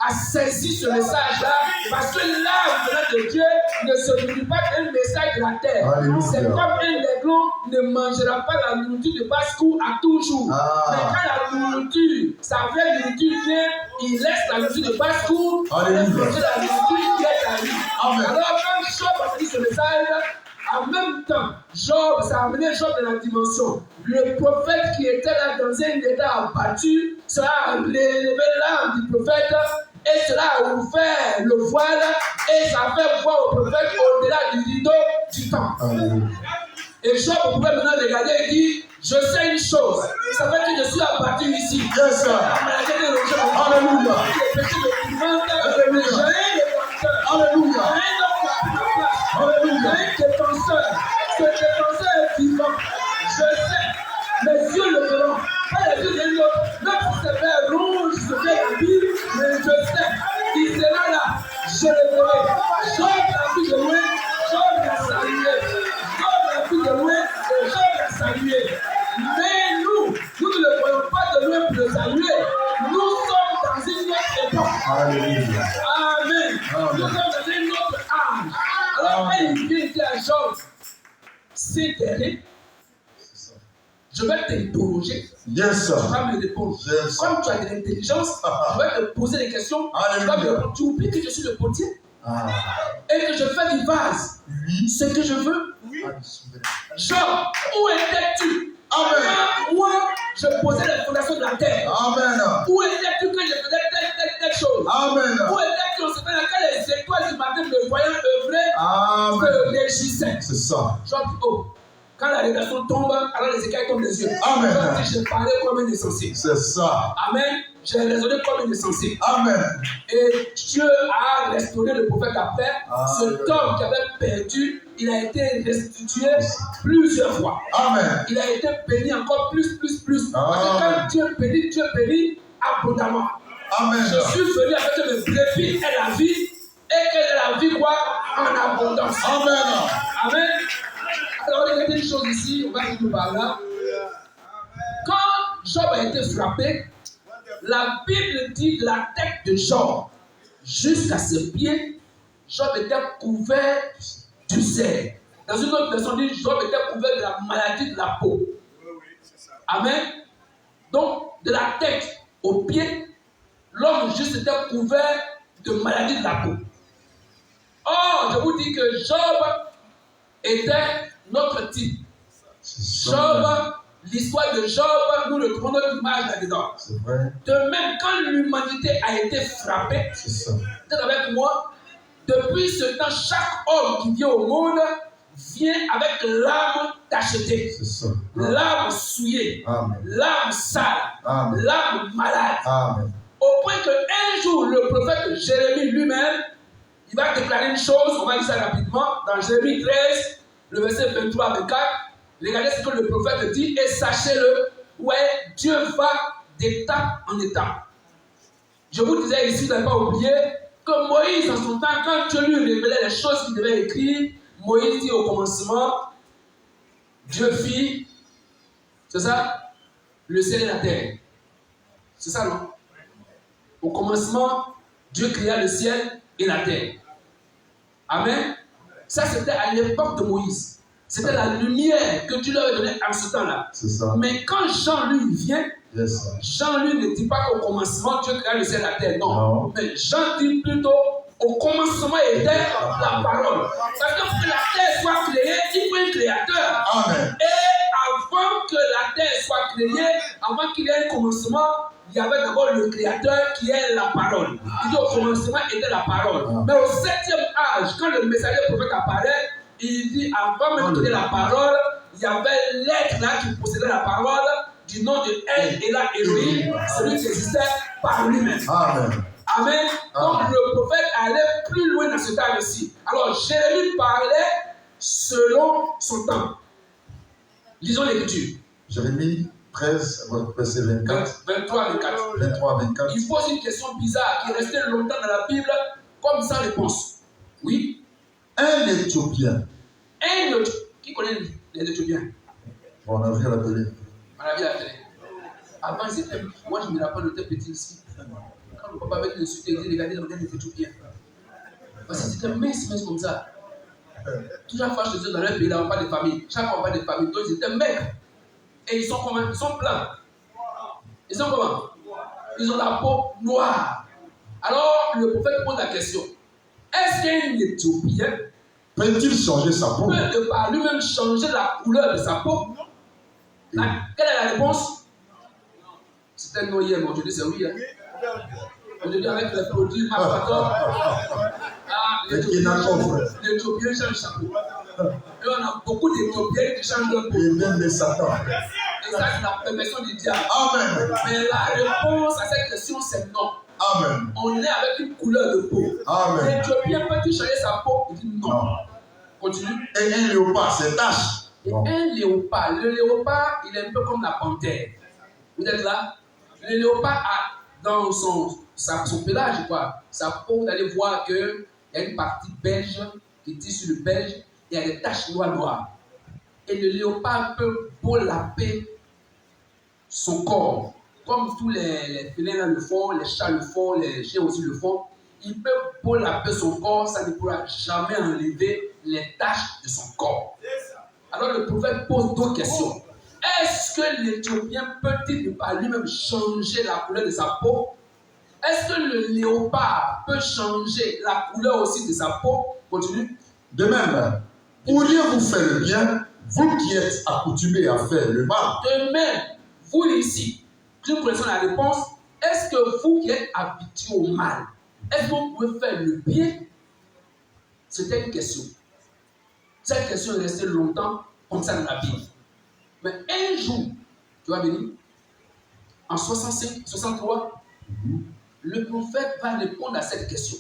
a saisi ce message-là. Parce que l'âme de Dieu ne se nourrit pas d'un message de la terre. C'est comme un aiglon ne mangera pas la nourriture de basse-cour à toujours. Mais quand la nourriture, sa vraie nourriture vient, il laisse la nourriture de basse-cour et manger la nourriture qui est à lui. Alors quand Job a dit ce message, en même temps, Job, ça a amené Job dans la dimension. Le prophète qui était là dans un état abattu, cela a relevé l'âme du prophète et cela a ouvert le voile et ça a fait voir au prophète au-delà du rideau du temps. Et Job pouvait maintenant regarder et dire, je sais une chose, ça fait que je suis abattu ici. Yes, sir. Alléluia. Alléluia. Alléluia. Ce défenseur est vivant. Je sais, mes yeux le verront. Pas les yeux d'un autre. Même si c'est vert rouge, je fais la Bible, mais je sais, il sera là. Je le verrai. Job l'a vu de loin, Job l'a salué. Job l'a vu de loin et Job l'a salué. Mais nous ne le voyons pas de loin pour le saluer. Nous sommes dans une autre époque. Alléluia. Amen. Nous sommes dans une autre âge. Alors, quand il vient dire à Job, c'est terrible, je vais t'interroger. Yes, Tu vas me répondre. Yes. Comme tu as de l'intelligence, je vais te poser des questions. Tu vas me répondre. Tu oublies que je suis le potier et que je fais du vase. Ce que je veux. Job, où étais-tu? Amen. Moi, je posais les fondations de la terre. Amen. Où étais-tu quand je faisais telle chose? Amen. Où étais-tu au secret quand les étoiles du matin me voyant œuvrer se régissaient? C'est ça. Job dit, oh, quand la révélation tombe, alors les écailles tombent des yeux. Amen. Job dit, j'ai parlé comme un insensé. C'est ça. Amen. J'ai raisonné comme un insensé. Amen. Et Dieu a restauré le prophète après. Cet homme qui avait perdu, il a été restitué plusieurs fois. Amen. Il a été béni encore plus. Parce que quand Dieu bénit abondamment. Amen. Je suis venu avec mes brebis et la vie, et que la vie quoi en abondance. Amen. Amen. Alors regardez une chose ici, on va finir par là. Quand Job a été frappé, la Bible dit de la tête de Job jusqu'à ses pieds, Job était couvert du cerf. Dans une autre version, dit Job était couvert de la maladie de la peau. Amen. Donc, de la tête aux pieds, l'homme juste était couvert de maladie de la peau. Or, je vous dis que Job était notre type. Job, l'histoire de Job, nous retrouvons notre image là-dedans. C'est vrai. De même, quand l'humanité a été frappée, c'est ça. Vous êtes avec moi, Depuis ce temps, chaque homme qui vient au monde vient avec l'âme tachetée, l'âme souillée, l'âme sale, l'âme malade. Amen. Au point qu'un jour, le prophète Jérémie lui-même, il va déclarer une chose, on va dire ça rapidement, dans Jérémie 13, le verset 23 à 24. Regardez ce que le prophète dit et sachez-le, ouais, Dieu va d'étape en étape. Je vous disais ici, vous n'avez pas oublié, que Moïse, en son temps, quand Dieu lui révélait les choses qu'il devait écrire, Moïse dit au commencement, Dieu fit, c'est ça, le ciel et la terre. C'est ça, non? Au commencement, Dieu créa le ciel et la terre. Amen. Ça, c'était à l'époque de Moïse. C'était la lumière que Dieu leur avait donnée en ce temps-là. C'est ça. Mais quand Jean, lui, vient, Jean, lui, ne dit pas qu'au commencement, Dieu créa le ciel et la terre. Non. Mais Jean dit plutôt, au commencement était la parole. Parce que pour que la terre soit créée, il faut un créateur. Amen. Et avant que la terre soit créée, avant qu'il y ait un commencement, il y avait d'abord le créateur qui est la parole. Il dit au commencement était la parole. Mais au 7e âge, quand le messager prophète apparaît, il dit avant même qu'il y ait la parole, il y avait l'être là qui possédait la parole du nom de El et la Elohim, celui qui existait par lui-même. Amen. Amen. Donc le prophète allait plus loin dans ce temps-ci. Alors Jérémie parlait selon son temps. Lisons l'écriture. Jérémie 13, verset 24. 23 à 24. 23 à 24. Il pose une question bizarre qui est restée longtemps dans la Bible comme sans réponse. Oui. Un Éthiopien. Qui connaît les Éthiopiens? On a vu à la télé. On a vu à la télé. Avant, ils étaient. Moi, je me rappelle, on était petit ici. Quand le papa avait insulté, il disait regardez les Éthiopiens. Parce que c'était mince comme ça. Toujours fois, je dis dans leur pays, ils n'ont pas de famille. Chaque fois, on pas de famille. Donc, ils étaient maigres. Et ils sont comment? Ils sont blancs. Ils sont comment? Ils ont la peau noire. Alors, le prophète pose la question. Est-ce qu'un Éthiopien peut-il changer sa peau? Peut par lui-même changer la couleur de sa peau? Quelle est la réponse? C'était non hier, mais aujourd'hui c'est oui. Hein? Aujourd'hui avec les produits l'Éthiopien change sa peau. Et on a beaucoup d'Éthiopiens qui changent leur peau. Et même les satans. Et ça, c'est la permission du diable. Amen. Mais la réponse à cette question, c'est non. Amen. On est avec une couleur de peau. Amen. L'Éthiopien peut-il changer sa peau? Il dit non. Continue. Et un léopard, c'est tache. Et un léopard. Le léopard, il est un peu comme la panthère. Vous êtes là? Le léopard a dans son pelage, quoi, sa peau, vous allez voir qu'il y a une partie beige qui tire sur le beige et il y a des taches noires. Et le léopard peut polapper son corps. Comme tous les félins là le font, les chats le font, les chiens aussi le font. Il peut polapper son corps, ça ne pourra jamais enlever les taches de son corps. Alors le prophète pose d'autres questions. Est-ce que l'Éthiopien peut-il par lui-même changer la couleur de sa peau? Est-ce que le léopard peut changer la couleur aussi de sa peau? Continue. De même, pourriez-vous faire le bien, vous qui êtes accoutumés à faire le mal? De même, vous ici, nous connaissons la réponse. Est-ce que vous qui êtes habitués au mal, est-ce que vous pouvez faire le bien? C'était une question. Cette question est restée longtemps comme ça dans la Bible. Mais un jour, tu vas venir, en 65, 63, le prophète va répondre à cette question.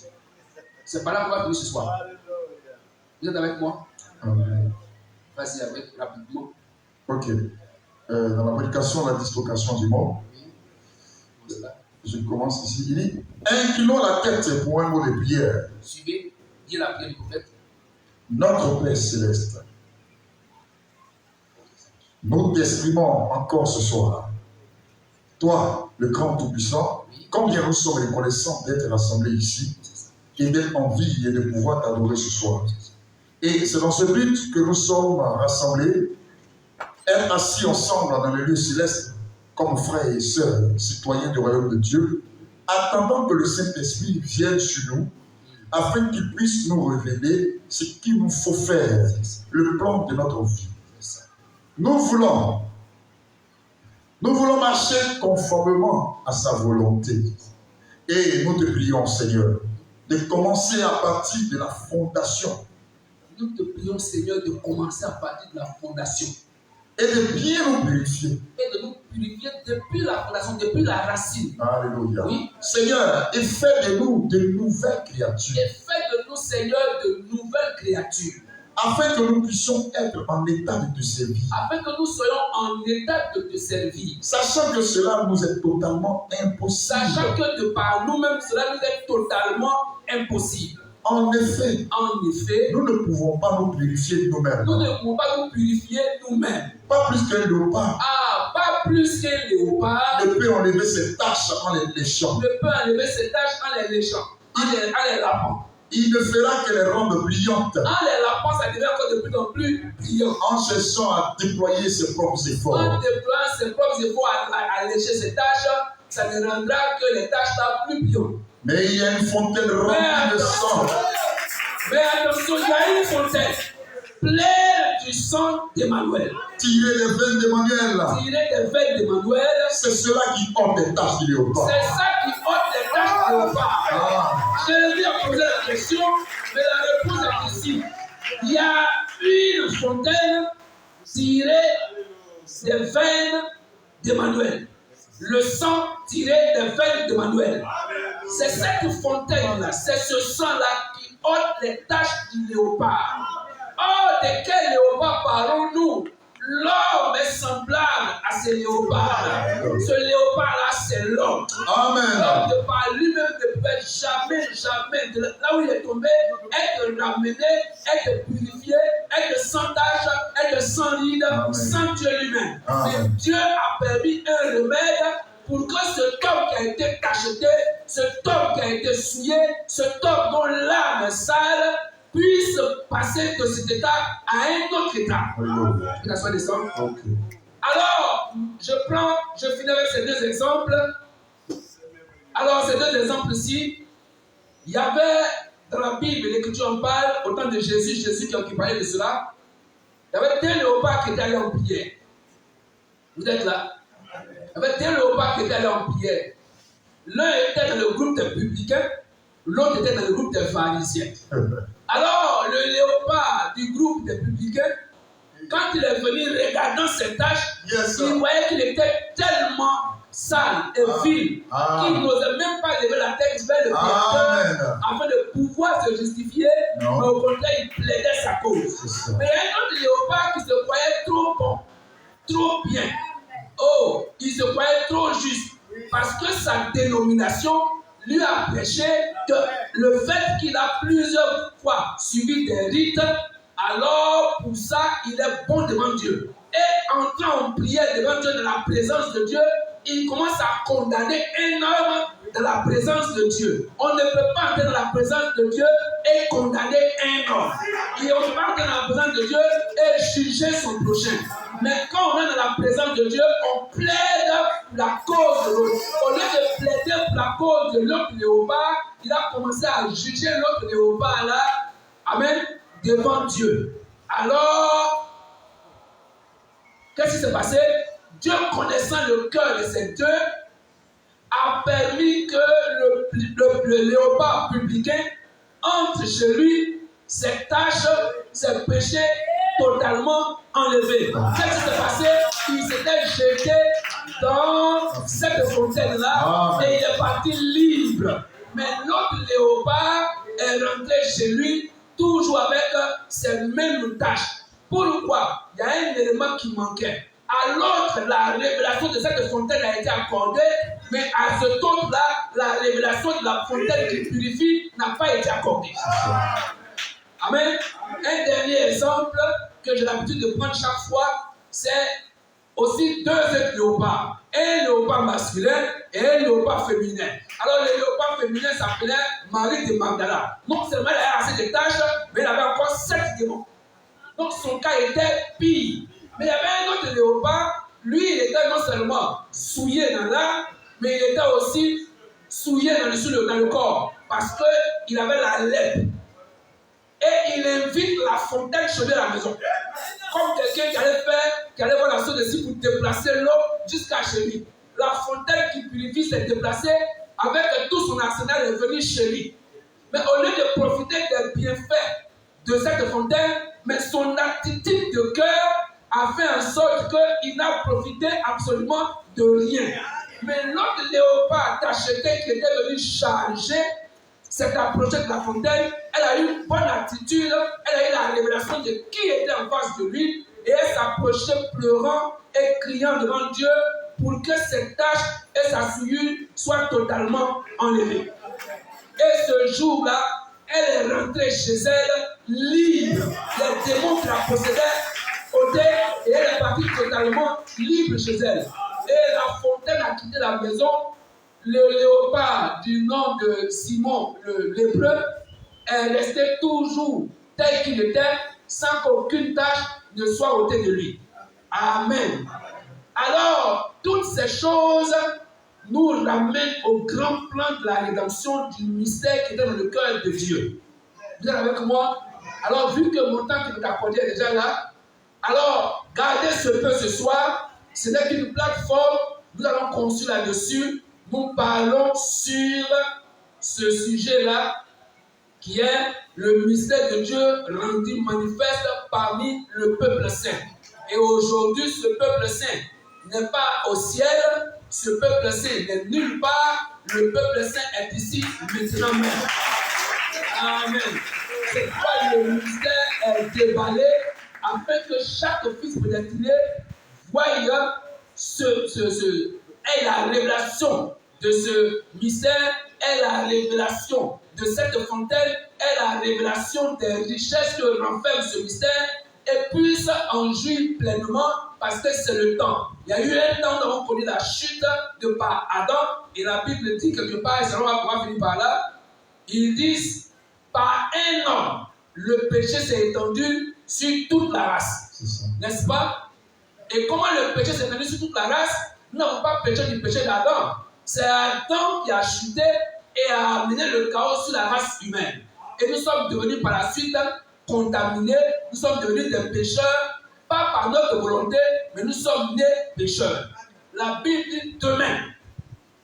C'est pas là qu'on va venir ce soir. Vous êtes avec moi? Vas-y avec rapidement. Ok. Dans la prédication, la dislocation du mot, oui. Je commence ici. Il dit inclinons la tête pour un mot de prière. Suivez, dis la prière du prophète. Notre Père céleste, nous t'exprimons encore ce soir. Toi, le grand tout-puissant, combien nous sommes reconnaissants d'être rassemblés ici et d'être en vie et de pouvoir t'adorer ce soir. Et c'est dans ce but que nous sommes rassemblés, être assis ensemble dans les lieux célestes, comme frères et sœurs, citoyens du royaume de Dieu, attendant que le Saint-Esprit vienne sur nous, afin qu'il puisse nous révéler ce qu'il nous faut faire, le plan de notre vie. Nous voulons marcher conformément à sa volonté. Et nous te prions, Seigneur, de commencer à partir de la fondation. Nous te prions, Seigneur, de commencer à partir de la fondation. Et de bien nous purifier. Et de nous purifier depuis la fondation, depuis la racine. Alléluia. Oui. Seigneur, et fais de nous de nouvelles créatures. Et fais de nous, Seigneur, de nouvelles créatures. Afin que nous puissions être en état de te servir. Afin que nous soyons en état de te servir. Sachant que cela nous est totalement impossible. Sachant que de par nous-mêmes, cela nous est totalement impossible. En effet, nous ne pouvons pas nous purifier nous-mêmes. Nous ne pouvons pas nous purifier nous-mêmes. Pas plus qu'un léopard. Pas plus qu'un léopard. Ne peut enlever ses taches en les léchant. Ne peut enlever ses taches en les léchant, en les lavant. Il ne fera que les rendre brillantes. En les lavant, ça devient encore de plus en plus brillant. En cherchant à déployer ses propres efforts. En déployant ses propres efforts à lécher ses taches, ça ne rendra que les taches plus brillantes. Mais il y a une fontaine remplie de sang. Mais attention, il y a une fontaine pleine du sang d'Emmanuel. Tirer les veines d'Emmanuel. Tirer des veines d'Emmanuel. C'est cela qui ôte des taches du léopard. C'est ça qui ôte des taches du léopard. Je lui ai posé la question, mais la réponse est ici. Il y a une fontaine tirée des veines d'Emmanuel. Le sang tiré des veines d'Emmanuel. C'est cette fontaine-là, c'est ce sang-là qui ôte les taches du léopard. Oh, de quel léopard parlons-nous? L'homme est semblable à ce léopard. Ce léopard-là, c'est l'homme. Amen. L'homme de par lui-même ne peut jamais, de là où il est tombé, être ramené, être purifié, être sans tache, être sans ride, sans Dieu lui-même. Mais Dieu a permis un remède pour que cet homme qui a été tacheté, cet homme qui a été souillé, cet homme dont l'âme sale, puisse passer de cet état à un autre état. Alors, je finis avec ces deux exemples. Alors, ces deux exemples-ci, il y avait dans la Bible, l'Écriture en parle, au temps de Jésus qui parlait de cela, il y avait deux léopards qui étaient allés en prière. Vous êtes là? Il y avait deux léopards qui étaient allés en prière. L'un était dans le groupe des publicains, l'autre était dans le groupe des pharisiens. Alors, le léopard du groupe des publicains, quand il est venu regardant ses tâches, il voyait qu'il était tellement sale et vil qu'il n'osait même pas lever la tête vers le Créateur afin de pouvoir se justifier, mais au contraire, il plaidait sa cause. Mais il y a un autre léopard qui se croyait trop bon, trop bien. Oh, il se croyait trop juste parce que sa dénomination lui a prêché que le fait qu'il a plusieurs fois suivi des rites, alors pour ça, il est bon devant Dieu. Et entrant en prière devant Dieu, dans la présence de Dieu, il commence à condamner un homme dans la présence de Dieu. On ne peut pas entrer dans la présence de Dieu et condamner un homme. Et on ne peut pas entrer dans la présence de Dieu et juger son prochain. Mais quand on est dans la présence de Dieu, on plaide la cause de l'autre. Au lieu de plaider pour la cause de l'autre léopard, il a commencé à juger l'autre léopard là, amen, devant Dieu. Alors, qu'est-ce qui s'est passé? Dieu, connaissant le cœur de ces deux, a permis que le léopard publicain entre chez lui, ses tâches, ses péchés totalement enlevés. Qu'est-ce qui s'est passé? Il s'était jeté dans cette fontaine-là et il est parti libre. Mais l'autre léopard est rentré chez lui toujours avec ses mêmes tâches. Pourquoi? Il y a un élément qui manquait. À l'autre, la révélation de cette fontaine a été accordée, mais à cet autre-là, la révélation de la fontaine qui purifie n'a pas été accordée. Amen. Un dernier exemple que j'ai l'habitude de prendre chaque fois, c'est aussi deux autres léopards. Un léopard masculin et un léopard féminin. Alors le léopard féminin s'appelait Marie de Magdala. Non seulement elle avait assez de tâches, mais elle avait encore 7 démons. Donc son cas était pire. Mais il y avait un autre léopard, lui il était non seulement souillé dans l'âme, mais il était aussi souillé dans le corps, parce qu'il avait la lèpre. Et il invite la fontaine chez lui à la maison. Comme quelqu'un qui allait voir la source de si pour déplacer l'eau jusqu'à chez lui. La fontaine qui purifie s'est déplacée avec tout son arsenal est venu chez lui. Mais au lieu de profiter des bienfaits de cette fontaine, mais son attitude de cœur a fait en sorte qu'il n'a profité absolument de rien. Mais l'autre léopard tacheté qui était venu charger, s'est approché de la fontaine, elle a eu une bonne attitude, elle a eu la révélation de qui était en face de lui, et elle s'approchait pleurant et criant devant Dieu pour que ses taches et sa souillure soient totalement enlevées. Et ce jour-là, elle est rentrée chez elle libre. Les démons qui la possédaient ôtés et elle est partie totalement libre chez elle. Et la fontaine a quitté la maison. Le léopard du nom de Simon le lépreux est resté toujours tel qu'il était, sans qu'aucune tâche ne soit ôtée de lui. Amen. Alors, toutes ces choses nous ramènent au grand plan de la rédemption du mystère qui est dans le cœur de Dieu. Vous êtes avec moi? Alors, vu que mon temps qui nous accordé est déjà là, alors, gardez ce peu ce soir. Ce n'est qu'une plateforme. Nous allons construire là-dessus. Nous parlons sur ce sujet-là, qui est le mystère de Dieu rendu manifeste parmi le peuple saint. Et aujourd'hui, ce peuple saint n'est pas au ciel, ce peuple saint n'est nulle part, le peuple saint est ici maintenant même. Amen. C'est pourquoi le mystère est déballé, afin que chaque fils prédestiné voie ait la révélation de ce mystère, ait la révélation de cette fontaine, ait la révélation des richesses que renferme ce mystère, et puisse en jouir pleinement, parce que c'est le temps. Il y a eu un temps où nous avons connu la chute de par Adam, et la Bible dit quelque part, et ça on va pouvoir finir par là, ils disent, par un homme, le péché s'est étendu sur toute la race. N'est-ce pas? Et comment le péché s'est étendu sur toute la race? Nous n'avons pas péché du péché d'Adam. C'est Adam qui a chuté et a amené le chaos sur la race humaine. Et nous sommes devenus par la suite contaminés, nous sommes devenus des pécheurs, pas par notre volonté, mais nous sommes nés pécheurs. La Bible dit demain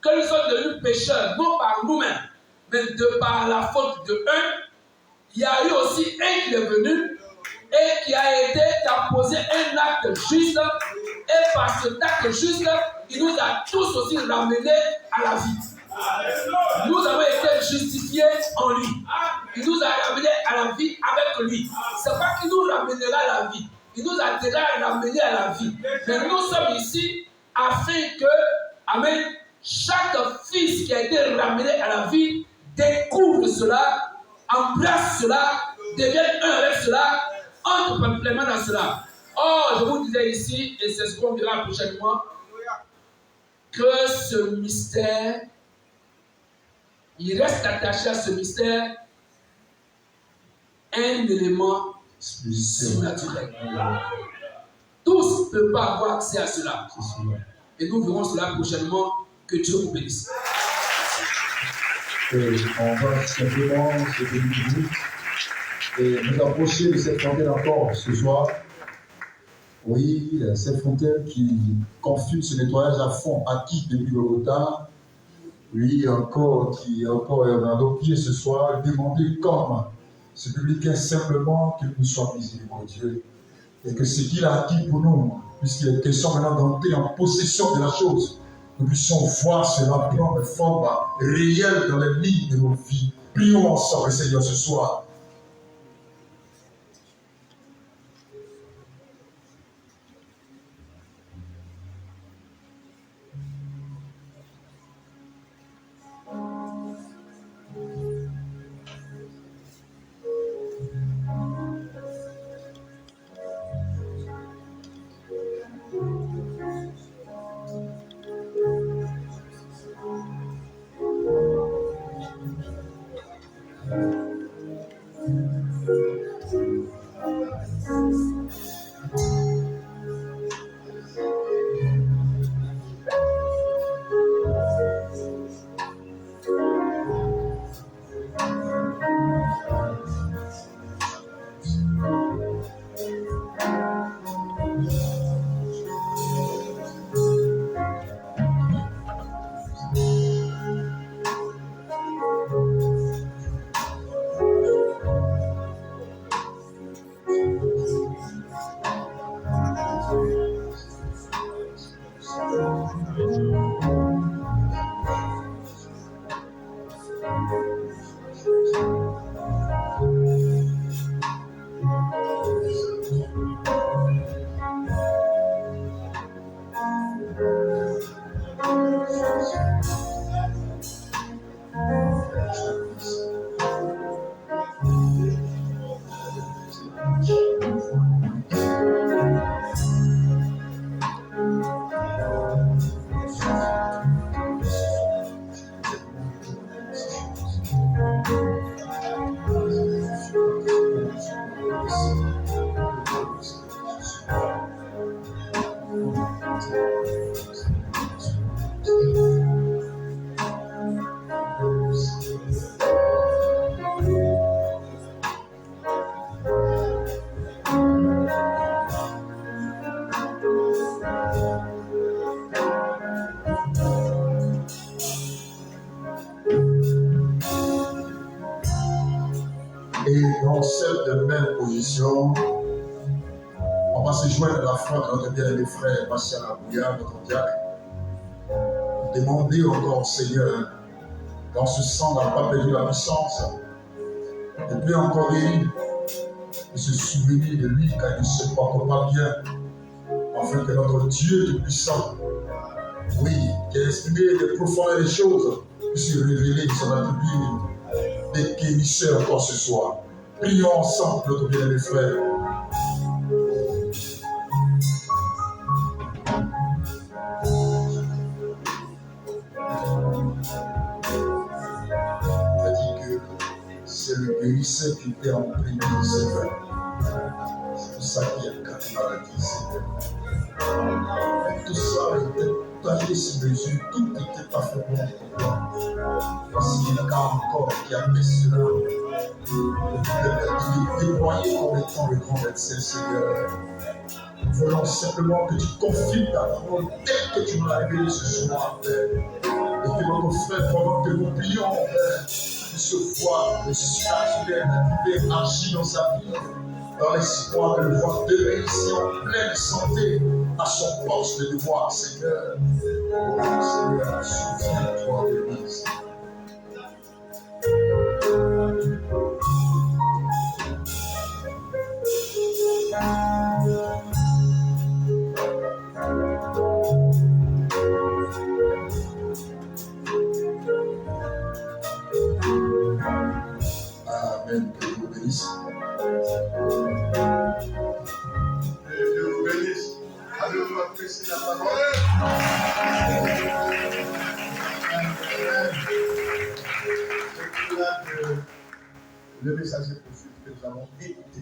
que nous sommes devenus pécheurs, non par nous-mêmes, mais de par la faute de un. Il y a eu aussi un qui est venu et qui a posé un acte juste, et par cet acte juste, il nous a tous aussi ramenés à la vie. Nous avons été justifiés en lui. Il nous a ramenés à la vie avec lui. Ce n'est pas qu'il nous ramènera à la vie. Il nous a déjà ramenés à la vie. Mais nous sommes ici afin que, amen, chaque fils qui a été ramené à la vie découvre cela, embrasse cela, devienne un avec cela, entre pleinement dans cela. Or, je vous disais ici, et c'est ce qu'on dira prochainement, que ce mystère, il reste attaché à ce mystère un élément surnaturel. Tous ne peuvent pas avoir accès à cela. Et nous verrons cela prochainement. Que Dieu vous bénisse. Et on va simplement se bénir et nous approcher de cette fontaine encore ce soir. Oui, cette fontaine qui confirme ce nettoyage à fond acquis depuis le retard. Oui, encore qui encore est dans nos pieds ce soir, demander comme ce public simplement qu'il nous soit miséricordieux et que ce qu'il a acquis pour nous, puisqu'il est question maintenant d'entrer en possession de la chose, nous puissions voir cela prendre forme réelle dans les lignes de nos vies. Prions ensemble, Seigneur, ce soir. Et dans cette même position, on va se joindre à la foi de notre bien-aimé frère Martial Abouya, notre diacre. Demander encore au Seigneur, dans ce sang n'a pas perdu la puissance, de plus encore guérir, et se souvenir de lui quand il ne se porte pas bien, afin que notre Dieu Tout-Puissant, oui, qui a exprimé des profondeurs des choses, puisse révéler son attribut des guérisseurs encore ce soir. Prions ensemble, notre bien-aimé frère. Il a dit que c'est le guérisseur qui était en premier, Seigneur. C'est pour ça qu'il y a 4 maladies, Seigneur. Tout ça était taillé sur mesure, tout était parfaitement complet. Voici un cas encore qui a fait cela. Il est déployé comme étant le grand médecin, Seigneur. Nous voulons simplement que tu confirmes ta parole telle que tu m'as révélée ce soir, Père. Et que notre frère, pendant que nous prions, Père, puisse voir le surnaturel arriver, agir dans sa vie, dans l'espoir de le voir demeurer ici en pleine santé, à son poste de devoir, Seigneur. Oh, Seigneur, souviens-toi de l'Église. Amen. Que Dieu vous bénisse. Que Dieu vous bénisse. Allez-vous apprécier la parole. C'est là que le message est poursuivi que nous avons écouté.